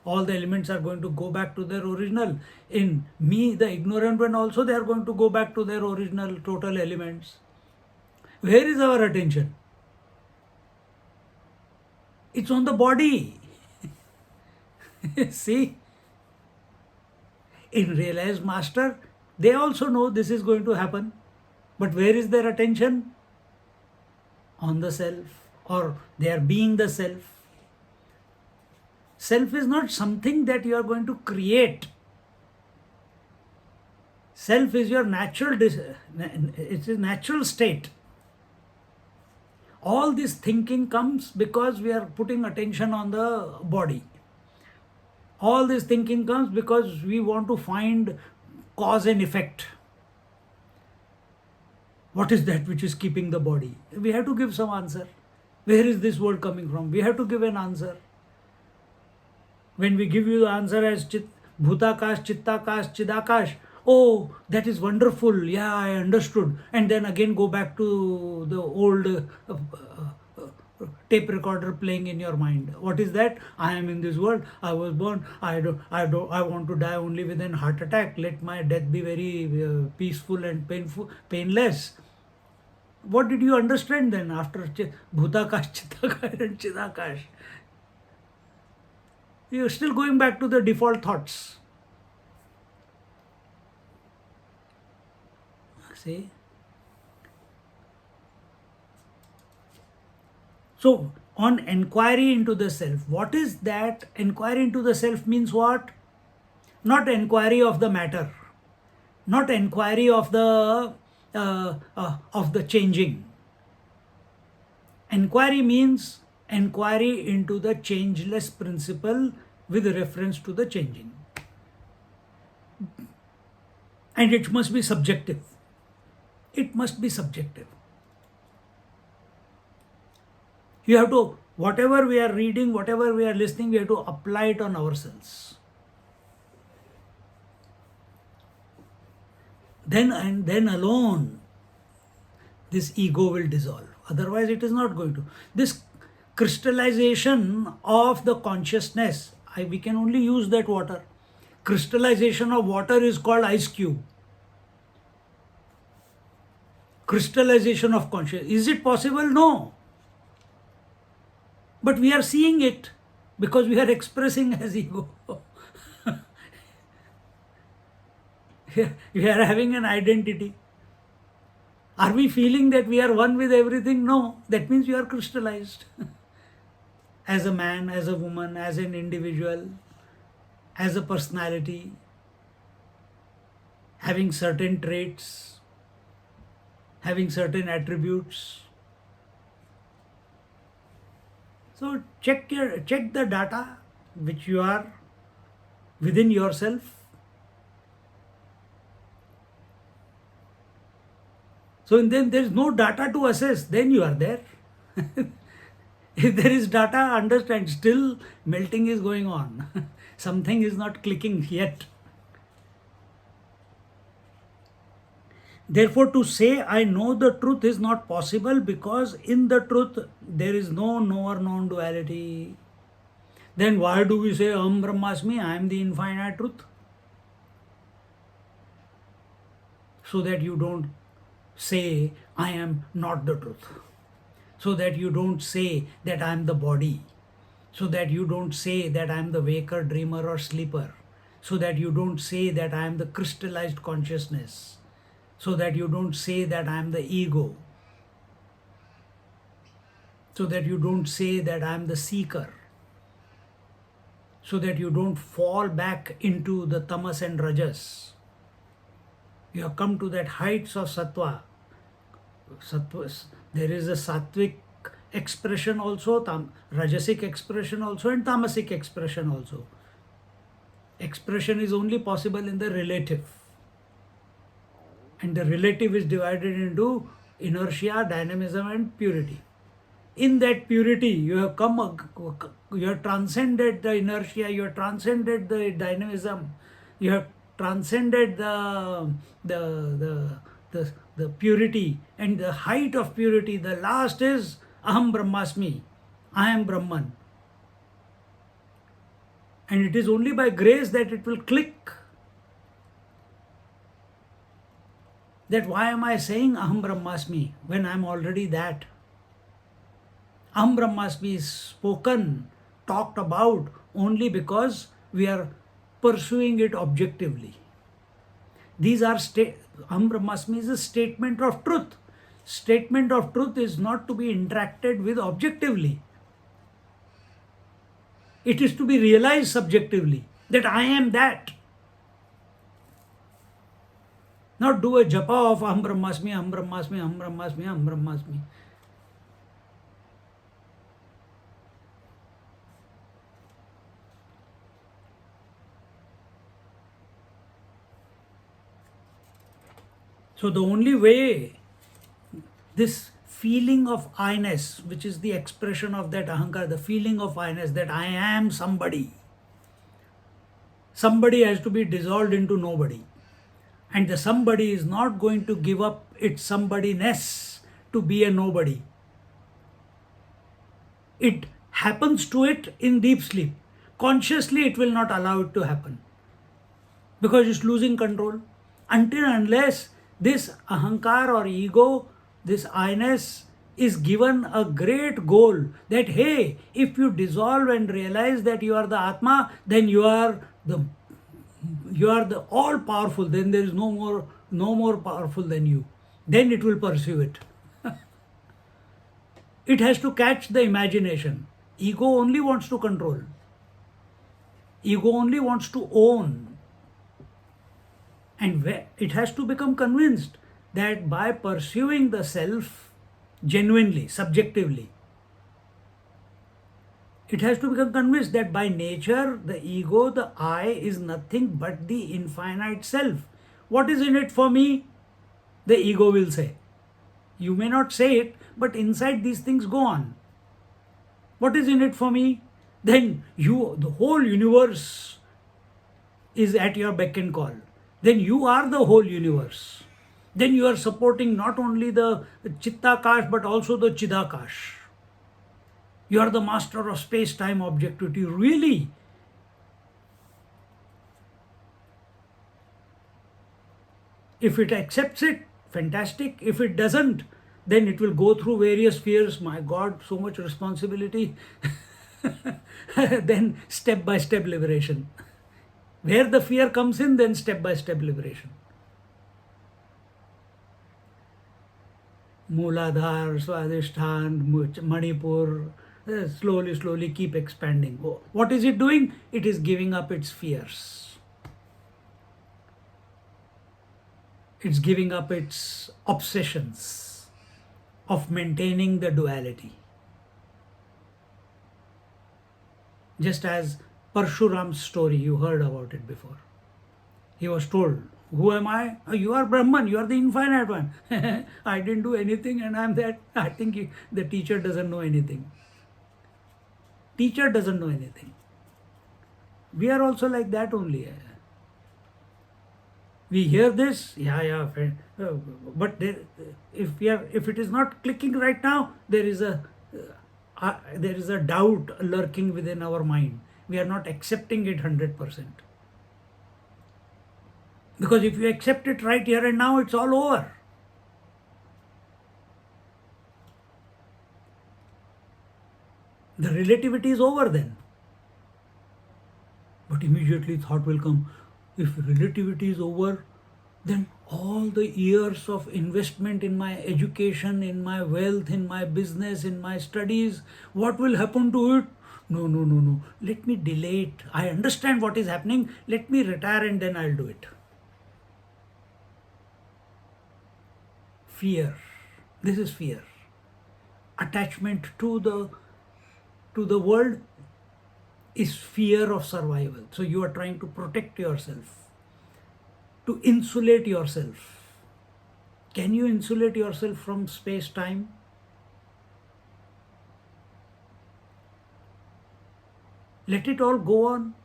all the elements are going to go back to their original. In me, the ignorant one also, they are going to go back to their original total elements. Where is our attention? It's on the body. See, in realized master, they also know this is going to happen. But where is their attention? On the self, or they are being the self. Self is not something that you are going to create. Self is your natural, it's a natural state. All this thinking comes because we are putting attention on the body. All this thinking comes because we want to find cause and effect. What is that which is keeping the body? We have to give some answer. Where is this word coming from? We have to give an answer. When we give you the answer as bhutakash, chittakash, chidakash, oh, that is wonderful. Yeah, I understood. And then again go back to the old tape recorder playing in your mind. What is that? I am in this world. I was born. I want to die only with a heart attack. Let my death be very peaceful and painless. What did you understand then after bhutakash, chittakash, and chidakash? You're still going back to the default thoughts. See? So, on enquiry into the self, what is that? Enquiry into the self means what? Not enquiry of the matter, not enquiry of the changing. Enquiry means enquiry into the changeless principle with reference to the changing. And it must be subjective. It must be subjective. You have to, whatever we are reading, whatever we are listening, we have to apply it on ourselves. Then and then alone, this ego will dissolve. Otherwise, it is not going to. This crystallization of the consciousness, we can only use that water. Crystallization of water is called ice cube. Crystallization of consciousness. Is it possible? No. But we are seeing it because we are expressing as ego. We are having an identity. Are we feeling that we are one with everything? No, that means you are crystallized. As a man, as a woman, as an individual, as a personality, having certain traits, having certain attributes. So check the data which you are within yourself. So then there is no data to assess, then you are there. If there is data, understand, still melting is going on. Something is not clicking yet. Therefore, to say I know the truth is not possible, because in the truth there is no knower known duality. Then why do we say Aham Brahmasmi, I am the infinite truth? So that you don't say I am not the truth. So that you don't say that I am the body. So that you don't say that I am the waker, dreamer, or sleeper. So that you don't say that I am the crystallized consciousness. So that you don't say that I am the ego. So that you don't say that I am the seeker. So that you don't fall back into the tamas and rajas. You have come to that heights of sattva. There is a sattvic expression also, rajasic expression also, and tamasic expression also. Expression is only possible in the relative. And the relative is divided into inertia, dynamism, and purity. In that purity, you have you have transcended the inertia, you have transcended the dynamism, you have transcended the purity, and the height of purity, the last is Aham Brahmasmi, I am Brahman. And it is only by grace that it will click. That why am I saying Aham Brahmasmi when I am already that? Aham Brahmasmi is spoken, talked about only because we are pursuing it objectively. These are Aham Brahmasmi is a statement of truth. Statement of truth is not to be interacted with objectively. It is to be realized subjectively, that I am that. Not do a japa of Aham Brahmasmi, Aham Brahmasmi, Aham Brahmasmi, Aham Brahmasmi. So the only way this feeling of I-ness, which is the expression of that ahankar, the feeling of I-ness, that I am somebody. Somebody has to be dissolved into nobody. And the somebody is not going to give up its somebody-ness to be a nobody. It happens to it in deep sleep. Consciously, it will not allow it to happen, because it's losing control. Until unless this ahankar or ego, this I-ness, is given a great goal that, hey, if you dissolve and realize that you are the Atma, then you are the all powerful. Then there is no more powerful than you. Then it will pursue it. It has to catch the imagination. Ego only wants to control. Ego only wants to own. And it has to become convinced that by pursuing the self genuinely, subjectively, it has to become convinced that by nature, the ego, the I, is nothing but the infinite self. What is in it for me? The ego will say. You may not say it, but inside these things go on. What is in it for me? Then the whole universe is at your beck and call. Then you are the whole universe. Then you are supporting not only the Chittakash but also the Chidakash. You are the master of space-time objectivity. Really? If it accepts it, fantastic. If it doesn't, Then it will go through various fears. My God, so much responsibility. Then step by step liberation. Where the fear comes in, then step by step liberation. Mooladhar, Swadhisthana, Manipur, slowly, slowly keep expanding. What is it doing? It is giving up its fears. It's giving up its obsessions of maintaining the duality. Just as Parshuram's story, you heard about it before. He was told, who am I? "Oh, you are Brahman, you are the infinite one." I didn't do anything and I'm that. I think the teacher doesn't know anything. Teacher doesn't know anything. We are also like that only. We hear this, yeah, friend. But if it is not clicking right now, there is a doubt lurking within our mind. We are not accepting it 100%. Because if you accept it right here and now, it's all over. The relativity is over then. But immediately thought will come, if relativity is over, then all the years of investment in my education, in my wealth, in my business, in my studies, what will happen to it? No. Let me delay it. I understand what is happening. Let me retire and then I'll do it. Fear. This is fear. Attachment to the world is fear of survival. So you are trying to protect yourself, to insulate yourself. Can you insulate yourself from space-time? Let it all go on.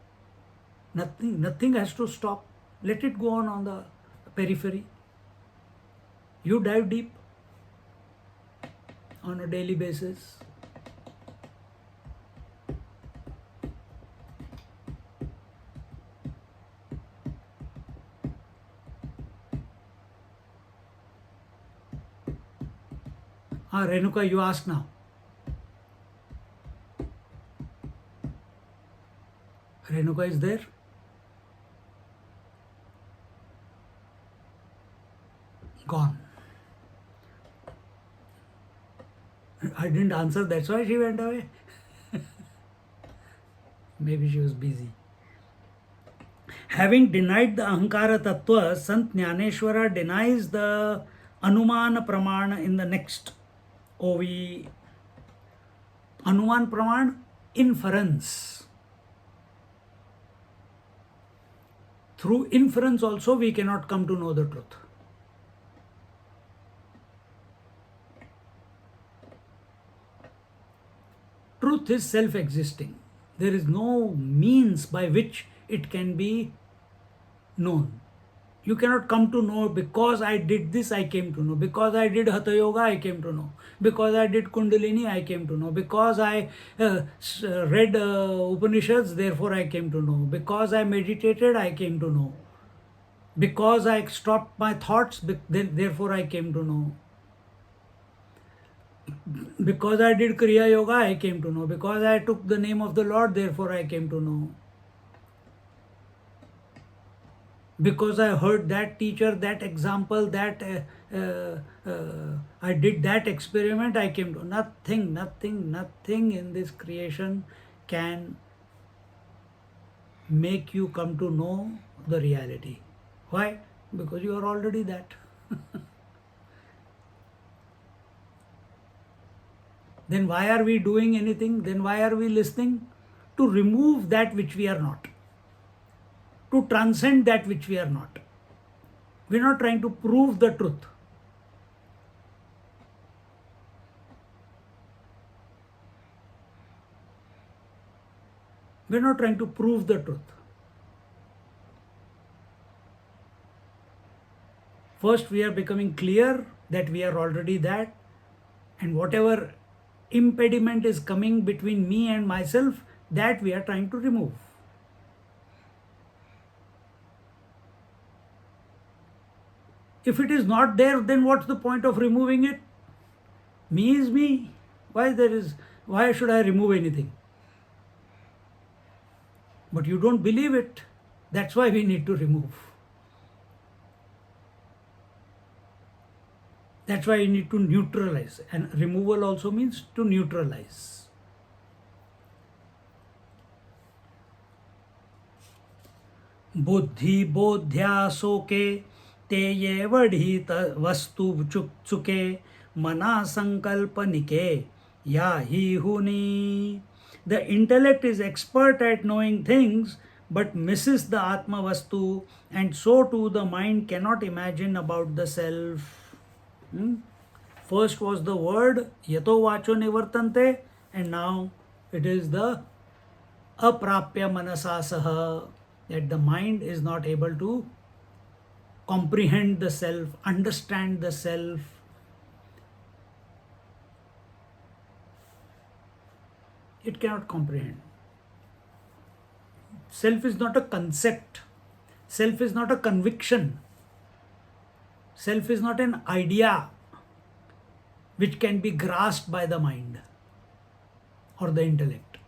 Nothing has to stop. Let it go on the periphery. You dive deep on a daily basis. Renuka, you ask now. Renuka is there? Gone. I didn't answer, that's why she went away. Maybe she was busy. Having denied the Ahankara Tattva, Sant Jnaneshwara denies the Anuman Pramana in the next OV. Anuman Praman, inference. Through inference also we cannot come to know the truth. Truth is self-existing. There is no means by which it can be known. You cannot come to know because I did this, I came to know. Because I did Hatha Yoga, I came to know. Because I did Kundalini, I came to know. Because I read Upanishads, therefore I came to know. Because I meditated, I came to know. Because I stopped my thoughts, therefore I came to know. Because I did Kriya Yoga, I came to know. Because I took the name of the Lord, therefore I came to know. Because I heard that teacher, that example, that I did that experiment, I came to nothing in this creation can make you come to know the reality. Why? Because you are already that. Then why are we doing anything? Then why are we listening? To remove that which we are not. To transcend that which we are not. We are not trying to prove the truth. We are not trying to prove the truth. First, we are becoming clear that we are already that, and whatever impediment is coming between me and myself, that we are trying to remove. If it is not there, then what's the point of removing it? Me is me. Why should I remove anything? But you don't believe it. That's why we need to remove. That's why you need to neutralize. And removal also means to neutralize. बुद्धि बोध्या सोके ते ये वढीत वस्तु चुके मना संकल्पनिके या ही हुनी. The intellect is expert at knowing things but misses the Atma Vastu, and so too the mind cannot imagine about the self. First was the word yato vacho nivartante, and now it is the aprapya manasa saha, that the mind is not able to comprehend the self, understand the self. It cannot comprehend. Self is not a concept. Self is not a conviction. Self is not an idea which can be grasped by the mind or the intellect.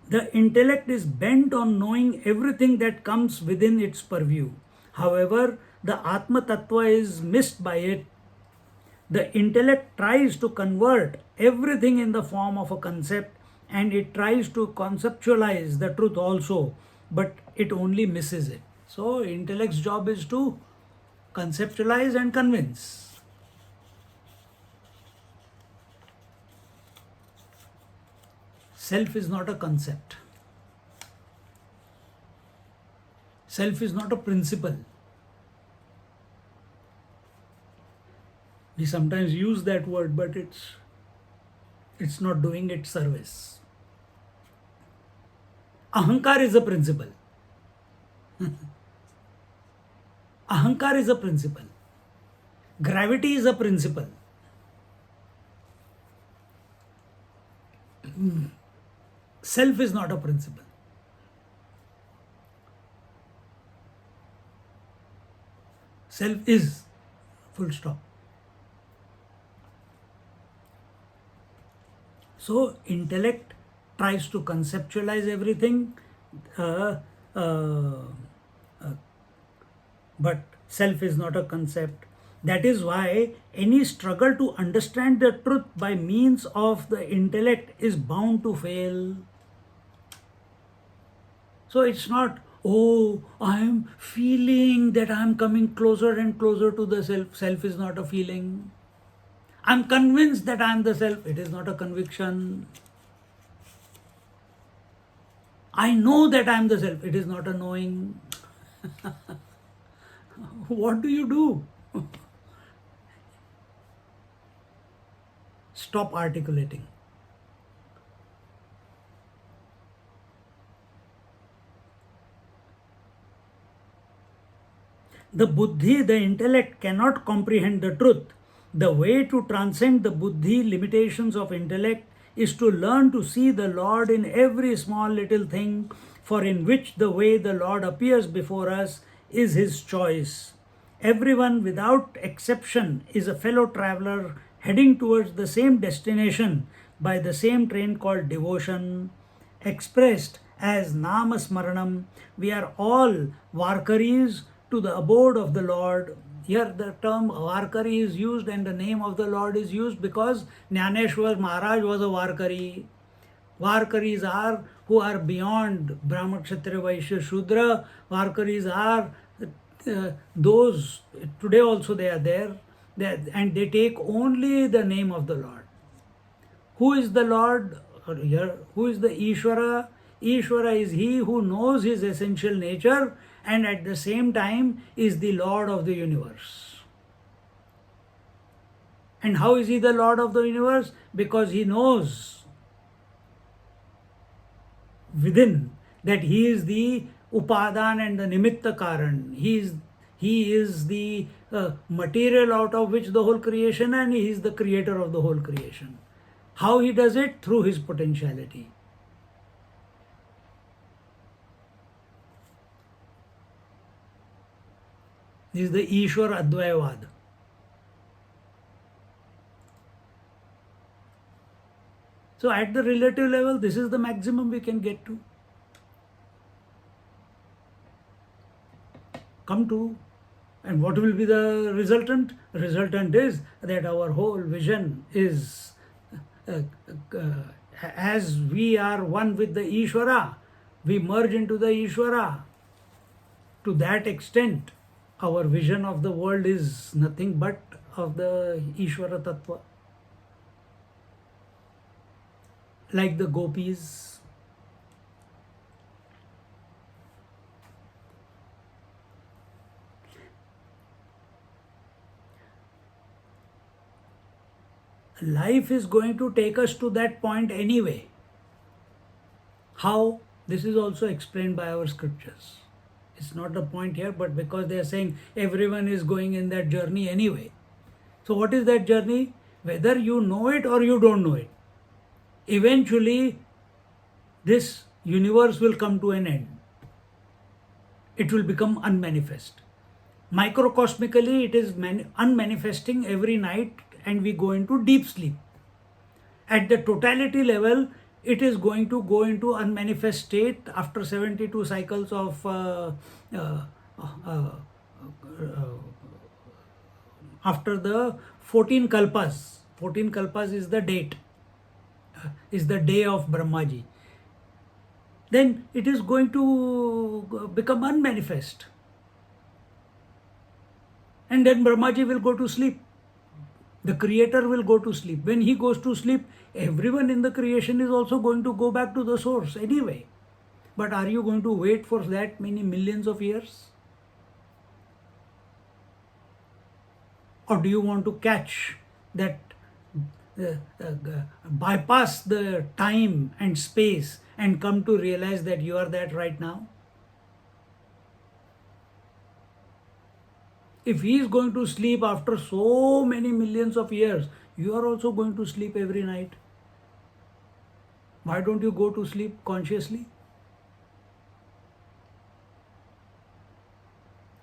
The intellect is bent on knowing everything that comes within its purview. However, the Atma Tattva is missed by it. The intellect tries to convert everything in the form of a concept, and it tries to conceptualize the truth also, but it only misses it. So, intellect's job is to conceptualize and convince. Self is not a concept. Self is not a principle. We sometimes use that word, but it's not doing its service. Ahankar is a principle. Ahankar is a principle. Gravity is a principle. Self is not a principle. Self is, full stop. So, intellect tries to conceptualize everything, but self is not a concept. That is why any struggle to understand the truth by means of the intellect is bound to fail. So, it's not, oh, I am feeling that I am coming closer and closer to the self. Self is not a feeling. I'm convinced that I am the self. It is not a conviction. I know that I am the self. It is not a knowing. What do you do? Stop articulating. The buddhi, the intellect, cannot comprehend the truth. The way to transcend the buddhi limitations of intellect is to learn to see the Lord in every small little thing, for in which the way the Lord appears before us is His choice. Everyone without exception is a fellow traveler heading towards the same destination by the same train called devotion. Expressed as Namasmaranam, we are all Varkaris to the abode of the Lord. Here the term Varkari is used and the name of the Lord is used because Jnaneshwar Maharaj was a Varkari. Varkaris are who are beyond Brahma, Kshatriya, Vaishya, Shudra. Varkaris are those, today also they are there, and they take only the name of the Lord. Who is the Lord? Here, who is the Ishvara? Ishvara is He who knows His essential nature and at the same time is the Lord of the universe. And how is He the Lord of the universe? Because He knows within that He is the Upadan and the Nimitta Karan. He is the material out of which the whole creation, and He is the creator of the whole creation. How He does it? Through His potentiality. This is the Ishwar Advayavad. So at the relative level, this is the maximum we can get to. Come to. And what will be the resultant? Resultant is that our whole vision is as we are one with the Ishvara, we merge into the Ishvara. To that extent, our vision of the world is nothing but of the Ishvara Tattva. Like the gopis. Life is going to take us to that point anyway. How? This is also explained by our scriptures. It's not the point here, but because they are saying everyone is going in that journey anyway. So what is that journey? Whether you know it or you don't know it, eventually this universe will come to an end. It will become unmanifest. Microcosmically, it is unmanifesting every night and we go into deep sleep. At the totality level, it is going to go into unmanifest state after 72 cycles of after the 14 kalpas. 14 kalpas is the date, is the day of Brahmaji. Then it is going to become unmanifest. And then Brahmaji will go to sleep. The creator will go to sleep. When he goes to sleep, everyone in the creation is also going to go back to the source anyway. But are you going to wait for that many millions of years? Or do you want to catch that, bypass the time and space and come to realize that you are that right now? If he is going to sleep after so many millions of years, you are also going to sleep every night. Why don't you go to sleep consciously?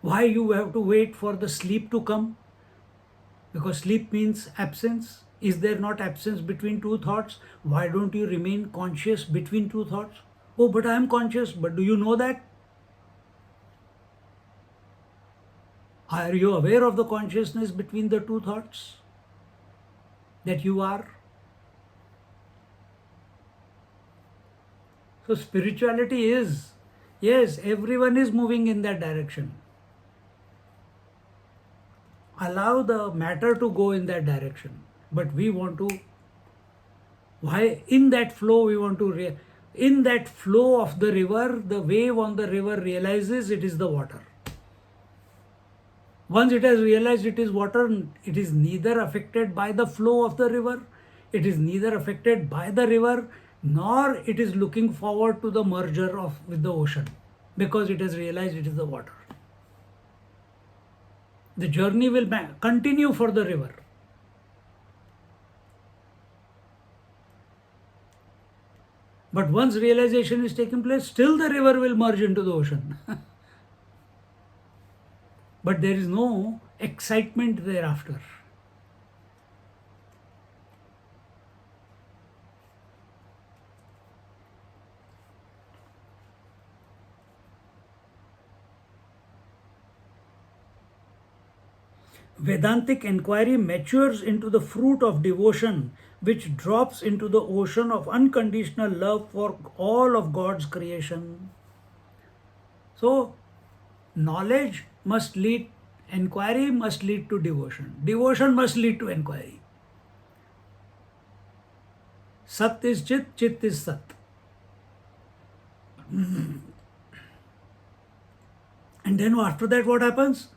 Why you have to wait for the sleep to come? Because sleep means absence. Is there not absence between two thoughts? Why don't you remain conscious between two thoughts? Oh, but I am conscious. But do you know that? Are you aware of the consciousness between the two thoughts that you are? So spirituality is, yes, everyone is moving in that direction. Allow the matter to go in that direction. But we want to, why in that flow we want to, in that flow of the river, the wave on the river realizes it is the water. Once it has realized it is water, it is neither affected by the flow of the river, it is neither affected by the river, nor it is looking forward to the merger with the ocean, because it has realized it is the water. The journey will continue for the river. But once realization is taking place, still the river will merge into the ocean. But there is no excitement thereafter. Vedantic inquiry matures into the fruit of devotion, which drops into the ocean of unconditional love for all of God's creation. So, knowledge must lead, inquiry must lead to devotion. Devotion must lead to inquiry. Sat is Chit, Chit is Sat. And then after that, what happens?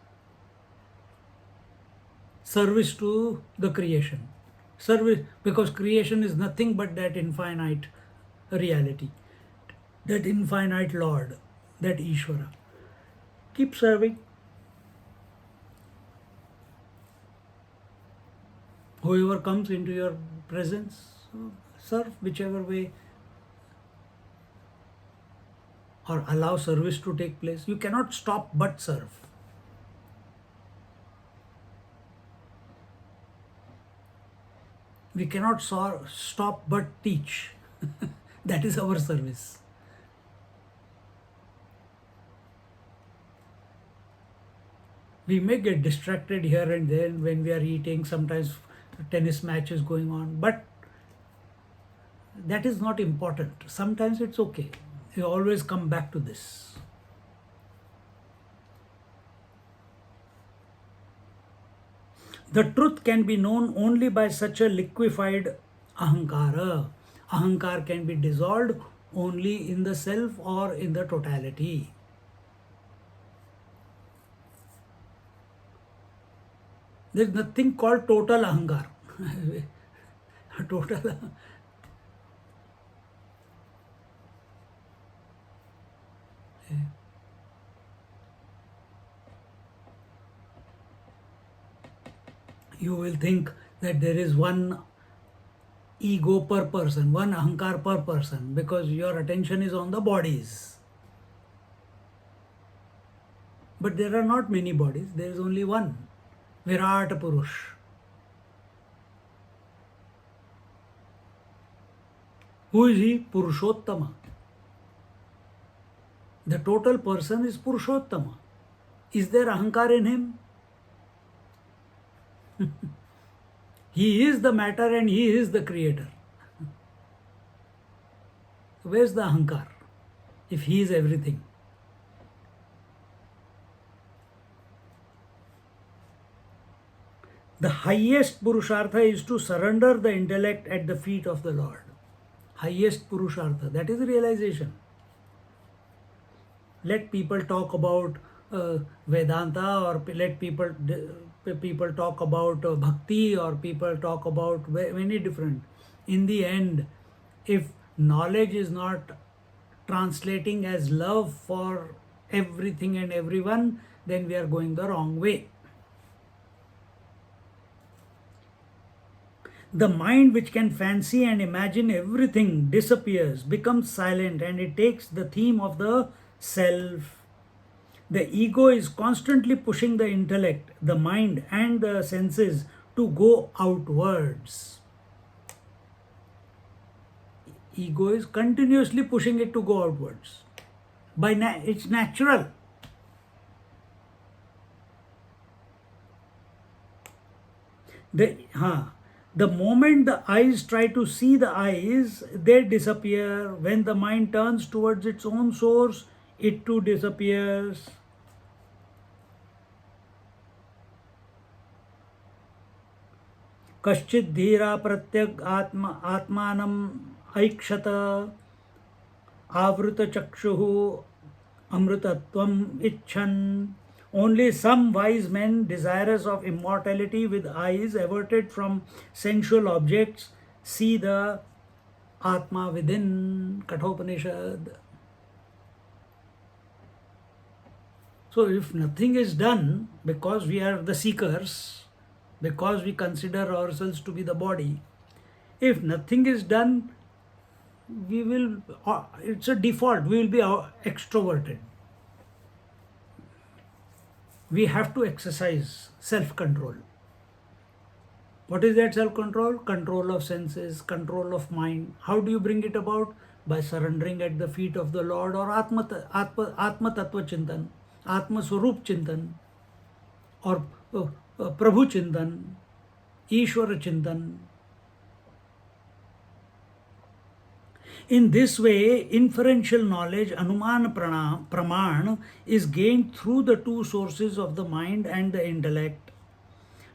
Service to the creation. Service, because creation is nothing but that infinite reality, that infinite Lord, that Ishvara. Keep serving. Whoever comes into your presence, serve whichever way, or allow service to take place. You cannot stop but serve. We cannot stop but teach. That is our service. We may get distracted here and there when we are eating, sometimes tennis match is going on, but that is not important. Sometimes it's okay. You always come back to this. The truth can be known only by such a liquefied ahankara. Ahankar can be dissolved only in the self or in the totality. There is nothing called total ahankar. Total. You will think that there is one ego per person, one ahankar per person, because your attention is on the bodies. But there are not many bodies, there is only one, Virat Purush. Who is he? Purushottama. The total person is Purushottama. Is there ahankar in him? He is the matter and he is the creator. Where's the ahankar if he is everything? The highest Purushartha is to surrender the intellect at the feet of the Lord. Highest Purushartha, that is realization. Let people talk about Vedanta, or let people talk about bhakti, or people talk about many different. In the end, if knowledge is not translating as love for everything and everyone, then we are going the wrong way. The mind which can fancy and imagine everything disappears, becomes silent, and it takes the theme of the self. The ego is constantly pushing the intellect, the mind, and the senses to go outwards. Ego is continuously pushing it to go outwards. It's natural. The moment the eyes try to see the eyes, they disappear. When the mind turns towards its own source, it too disappears. Kaschid dhira pratyag atmanam aikshata avruta chakshuhu amrutatvam icchan. Only some wise men, desirous of immortality with eyes averted from sensual objects, see the Atma within. Kathopanishad. So if nothing is done, because we are the seekers, because we consider ourselves to be the body, if nothing is done, we will, it's a default, we will be extroverted. We have to exercise self-control. What is that self-control? Control of senses, control of mind. How do you bring it about? By surrendering at the feet of the Lord, or Atma Tattva Chintan, Atma Swarup Chintan, or Prabhu Chintan, Ishwara Chintan. In this way, inferential knowledge, Anuman Praman, is gained through the two sources of the mind and the intellect.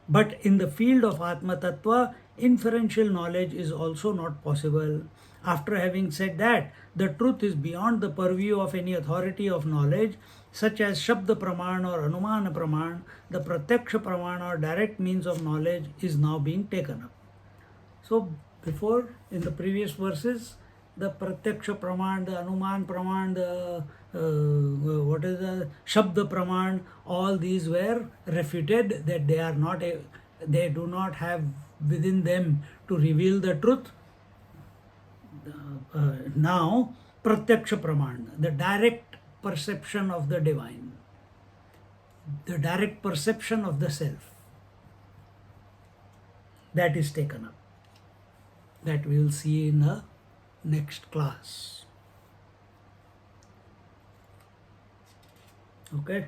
But in the field of Atma Tattva, inferential knowledge is also not possible. After having said that, the truth is beyond the purview of any authority of knowledge, such as Shabda Praman or Anumana Praman, the Pratyaksha Praman or direct means of knowledge is now being taken up. So, before, in the previous verses, the Pratyaksha Praman, the Anuman Praman, the Shabda Praman, all these were refuted that they do not have within them to reveal the truth. Now, Pratyaksha Praman, the direct perception of the divine, the direct perception of the self, that is taken up. that we will see in the next class. Okay.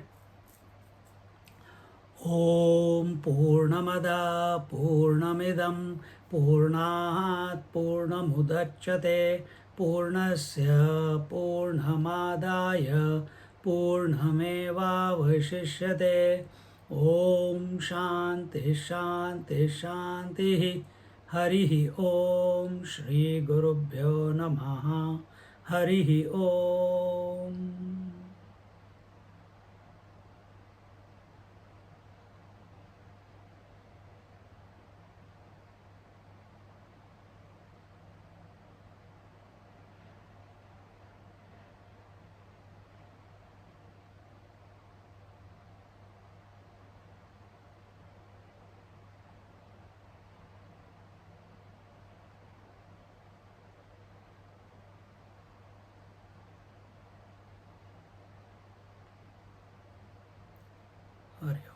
Om Purnamada Purnamidam Purnat Purnamudachyate Purnasya Purnamadaya Purnameva Vashishyate. Om Shanti Shanti Shanti. Harihi Om Shri Gurubhyo Namaha. Harihi Om. Hari Om.